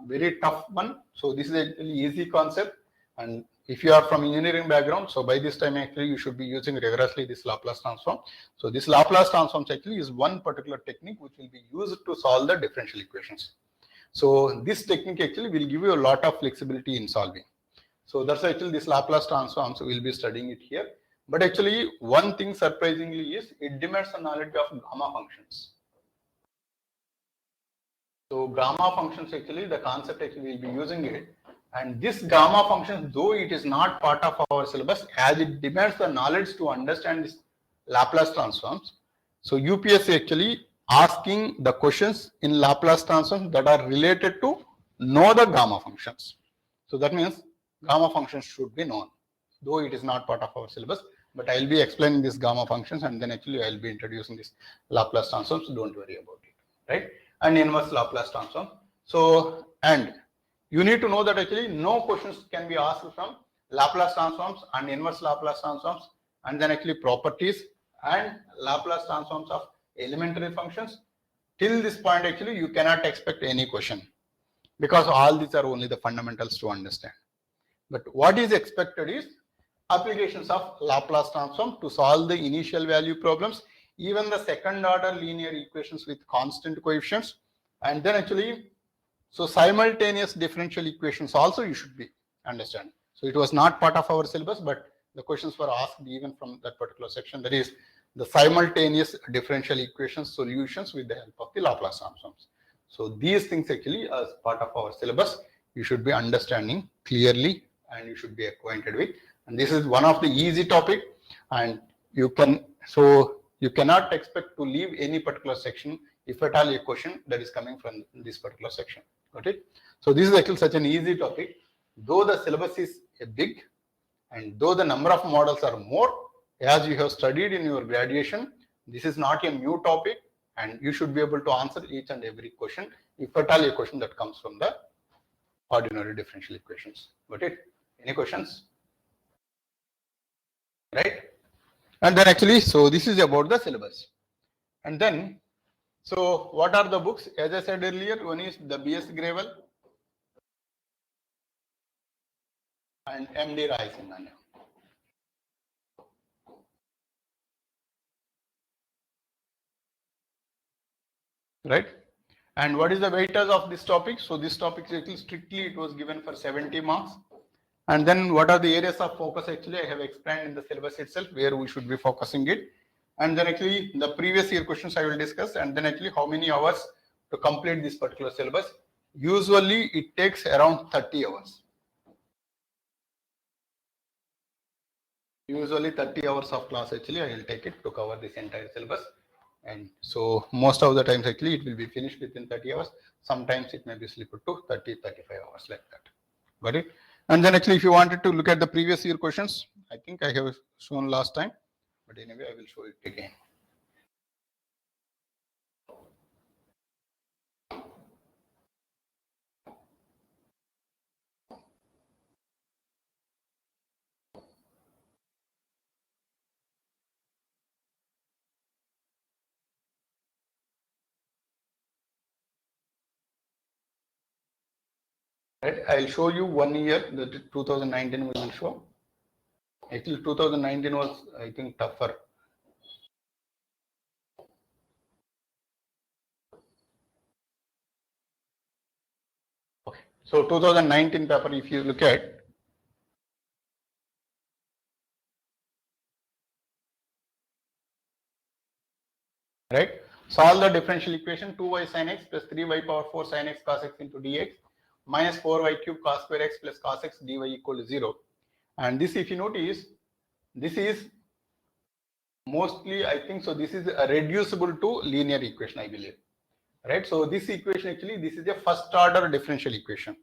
very tough one. So this is actually easy concept. And if you are from engineering background, so by this time actually you should be using rigorously this Laplace transform. So this Laplace transforms actually is one particular technique which will be used to solve the differential equations. So this technique actually will give you a lot of flexibility in solving. So that's actually this Laplace transform. So we'll be studying it here. But actually one thing surprisingly is it demands the knowledge of gamma functions. So gamma functions actually the concept actually we'll be using it. And this gamma function, though it is not part of our syllabus, as it demands the knowledge to understand this Laplace transforms. So UPSC actually asking the questions in Laplace transforms that are related to know the gamma functions. So that means gamma functions should be known, though it is not part of our syllabus. But I will be explaining this gamma functions, and then actually I will be introducing this Laplace transforms. So don't worry about it, right? And inverse Laplace transform. So and you need to know that actually no questions can be asked from Laplace transforms and inverse Laplace transforms, and then actually properties and Laplace transforms of elementary functions. Till this point actually you cannot expect any question, because all these are only the fundamentals to understand. But what is expected is applications of Laplace transform to solve the initial value problems, even the second order linear equations with constant coefficients, and then actually so simultaneous differential equations also you should be understand. So it was not part of our syllabus, but the questions were asked even from that particular section, that is the simultaneous differential equations solutions with the help of the Laplace transforms. So these things actually as part of our syllabus you should be understanding clearly and you should be acquainted with. And this is one of the easy topic, and you cannot expect to leave any particular section if at all a question that is coming from this particular section. Got it? So this is actually such an easy topic, though the syllabus is big and though the number of models are more, as you have studied in your graduation, this is not a new topic, and you should be able to answer each and every question if at all a question that comes from the ordinary differential equations. Got it? Any questions? Right? And then actually, so this is about the syllabus. And then, so what are the books? As I said earlier, one is the B.S. Gravel and M.D. Rayasinghania. Right? And what is the weightage of this topic? So this topic actually strictly it was given for 70 marks. And then what are the areas of focus? Actually, I have explained in the syllabus itself where we should be focusing it. And then actually the previous year questions I will discuss, and then actually how many hours to complete this particular syllabus. Usually it takes around 30 hours. Usually 30 hours of class actually I will take it to cover this entire syllabus. And so most of the times actually it will be finished within 30 hours. Sometimes it may be slipped to 30-35 hours like that. Got it? And then actually if you wanted to look at the previous year questions, I think I have shown last time, but anyway I will show it again. Right, I'll show you 1 year, the 2019 we will show. Actually 2019 was I think tougher. Okay. So 2019 paper if you look at, right, solve the differential equation 2y sin x plus 3y power 4 sin x cos x into dx minus 4y cube cos square x plus cos x dy equal to 0. And this if you notice, this is mostly I think so this is a reducible to linear equation I believe, right? So this equation actually this is a first order differential equation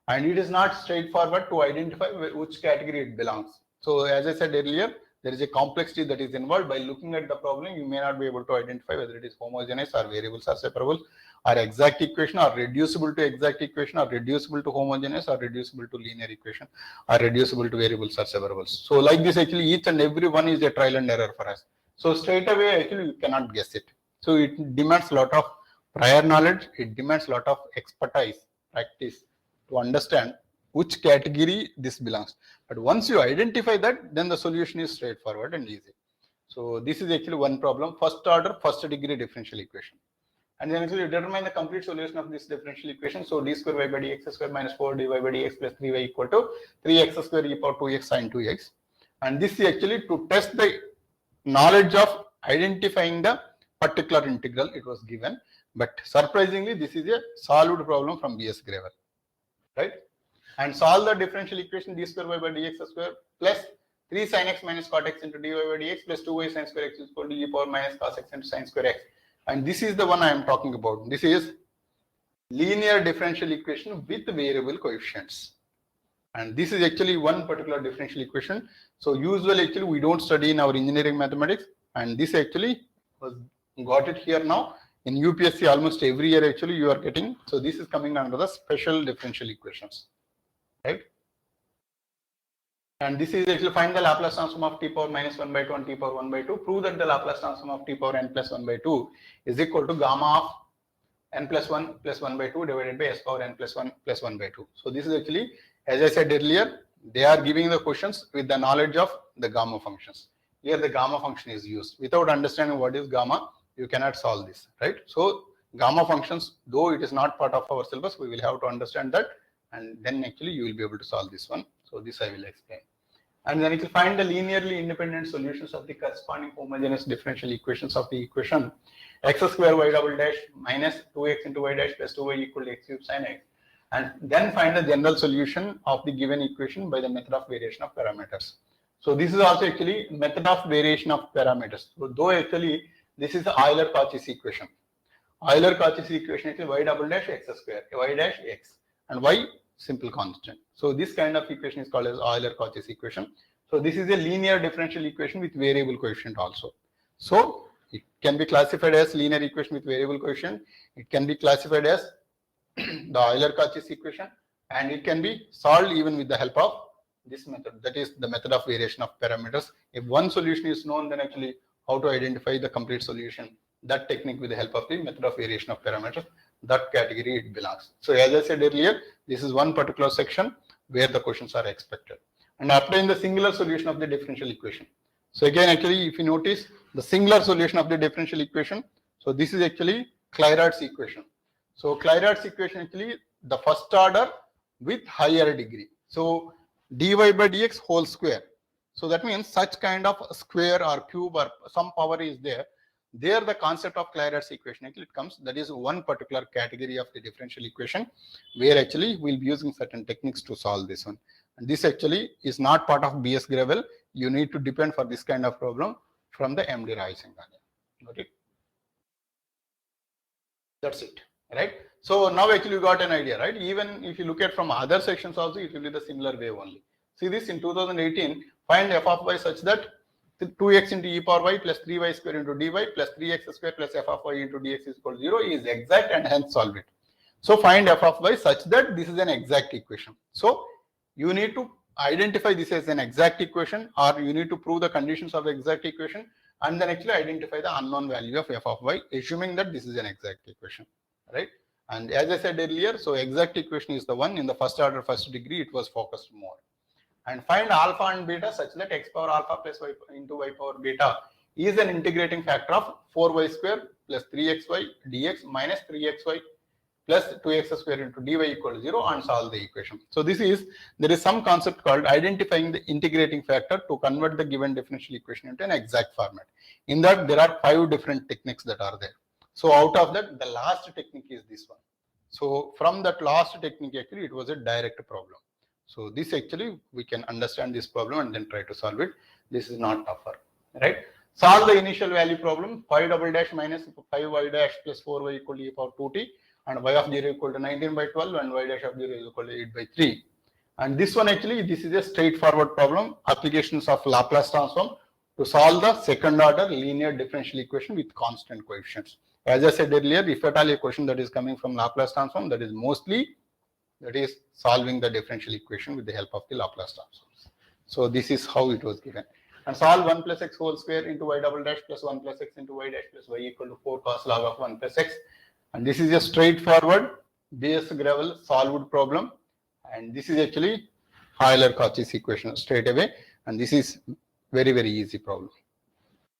and it is not straightforward to identify which category it belongs. So as I said earlier, there is a complexity that is involved. By looking at the problem, you may not be able to identify whether it is homogeneous or variables are separable or exact equation or reducible to exact equation or reducible to homogeneous or reducible to linear equation or reducible to variables or separables. So like this actually each and every one is a trial and error for us. So straight away actually you cannot guess it. So it demands a lot of prior knowledge, it demands a lot of expertise, practice to understand which category this belongs. But once you identify that, then the solution is straightforward and easy. So this is actually one problem, first order, first degree differential equation. And then actually determine the complete solution of this differential equation. So d square y by dx square minus 4 dy by dx plus 3y equal to 3x square e power 2x sin 2x. And this is actually to test the knowledge of identifying the particular integral it was given. But surprisingly, this is a solved problem from BS Graver, right? And solve the differential equation d square y by dx square plus 3 sin x minus cot x into dy by dx plus 2y sin square x is equal to e power minus cos x into sin square x. And this is the one I am talking about. This is linear differential equation with variable coefficients. And this is actually one particular differential equation. So usually actually we don't study in our engineering mathematics, and this actually was got it here now. In UPSC almost every year actually you are getting. So this is coming under the special differential equations, right? And this is actually find the Laplace transform of t power minus 1 by 2 and t power 1 by 2. Prove that the Laplace transform of t power n plus 1 by 2 is equal to gamma of n plus 1 plus 1 by 2 divided by s power n plus 1 plus 1 by 2. So this is actually, as I said earlier, they are giving the questions with the knowledge of the gamma functions. Here the gamma function is used. Without understanding what is gamma, you cannot solve this, right? So gamma functions, though it is not part of our syllabus, we will have to understand that, and then actually you will be able to solve this one. So this I will explain. And then it will find the linearly independent solutions of the corresponding homogeneous differential equations of the equation x square y double dash minus 2x into y dash plus 2y equal to x cube sin x. And then find the general solution of the given equation by the method of variation of parameters. So this is also actually method of variation of parameters. So though actually this is the Euler-Cauchy equation. Euler-Cauchy equation is y double dash x square, y dash x, and y simple constant. So this kind of equation is called as Euler-Cauchy equation. So this is a linear differential equation with variable coefficient also. So it can be classified as linear equation with variable coefficient. It can be classified as the Euler-Cauchy equation, and it can be solved even with the help of this method, that is the method of variation of parameters. If one solution is known, then actually how to identify the complete solution, that technique with the help of the method of variation of parameters, that category it belongs. So as I said earlier, this is one particular section where the questions are expected. And applying the singular solution of the differential equation. So again, actually, if you notice the singular solution of the differential equation, so this is actually Clairaut's equation. So Clairaut's equation actually the first order with higher degree. So dy by dx whole square. So that means such kind of square or cube or some power is there. There the concept of Clairaut's equation actually it comes. That is one particular category of the differential equation where actually we'll be using certain techniques to solve this one. And this actually is not part of BS Gravel. You need to depend for this kind of problem from the MD Rising. Got it? That's it, right? So now actually you got an idea, right? Even if you look at from other sections also, it will be the similar way only. See this in 2018, find f of y such that 2x into e power y plus 3y square into dy plus 3x square plus f of y into dx is equal to 0 is exact and hence solve it. So find f of y such that this is an exact equation. So you need to identify this as an exact equation, or you need to prove the conditions of the exact equation and then actually identify the unknown value of f of y, assuming that this is an exact equation, right? And as I said earlier, so exact equation is the one in the first order first degree it was focused more. And find alpha and beta such that x power alpha plus y into y power beta is an integrating factor of 4y square plus 3xy dx minus 3xy plus 2x square into dy equal to 0 and solve the equation. So this is, there is some concept called identifying the integrating factor to convert the given differential equation into an exact format. In that there are 5 different techniques that are there. So out of that, the last technique is this one. So from that last technique actually it was a direct problem. So this actually we can understand this problem and then try to solve it. This is not tougher, right? Solve the initial value problem, 5 double dash minus 5y dash plus 4y equal to e power 2t. And y of 0 equal to 19 by 12 and y dash of 0 is equal to 8 by 3. And this one actually, this is a straightforward problem, applications of Laplace transform to solve the second order linear differential equation with constant coefficients. As I said earlier, if at all a question that is coming from Laplace transform, that is mostly solving the differential equation with the help of the Laplace transforms. So this is how it was given. And solve 1 plus x whole square into y double dash plus 1 plus x into y dash plus y equal to 4 cos log of 1 plus x. And this is a straightforward BS Gravel solved problem. And this is actually Euler-Cauchy's equation straight away. And this is very, very easy problem.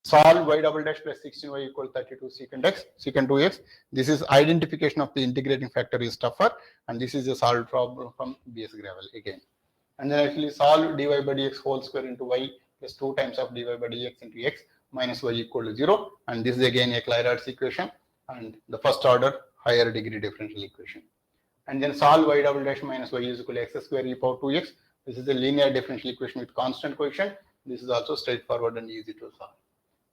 Solve y double dash plus 16y equal to 32 secant x, secant 2x. This is identification of the integrating factor is tougher. And this is a solved problem from BS Gravel again. And then actually solve dy by dx whole square into y plus 2 times of dy by dx into x minus y equal to 0. And this is again a Clairaut's equation and the first order higher degree differential equation. And then solve y double dash minus y is equal to x square e power 2x. This is a linear differential equation with constant coefficient. This is also straightforward and easy to solve.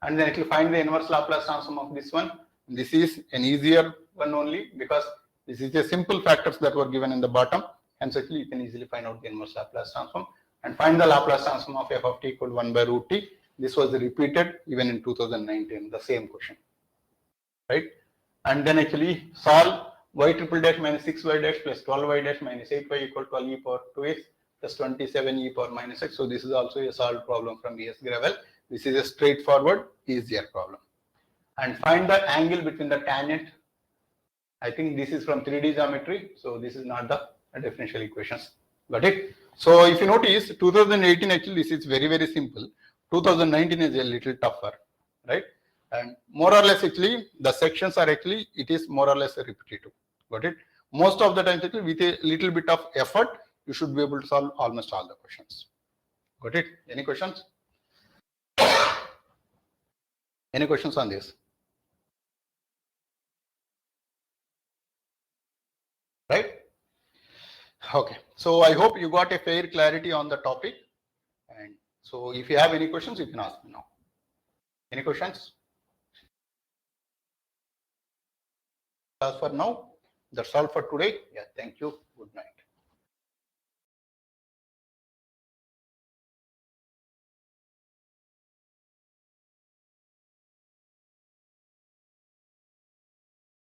And then actually find the inverse Laplace transform of this one. This is an easier one only because this is the simple factors that were given in the bottom. Hence actually you can easily find out the inverse Laplace transform and find the Laplace transform of f of t equal to 1 by root t. This was repeated even in 2019, the same question, right? And then actually solve y triple dash minus 6y dash plus 12y dash minus 8y equal to 12 e power 2x plus 27 e power minus x. So this is also a solved problem from BS Gravel. This is a straightforward, easier problem. And find the angle between the tangent. I think this is from 3D geometry. So this is not the differential equations. Got it? So if you notice, 2018 actually this is very, very simple. 2019 is a little tougher, right? And more or less actually the sections are actually, it is more or less repetitive. Got it? Most of the time actually with a little bit of effort, you should be able to solve almost all the questions. Got it? Any questions? Any questions on this? Right? Okay. So I hope you got a fair clarity on the topic. And so if you have any questions, you can ask me now. Any questions? As for now, that's all for today. Yeah, thank you. Good night.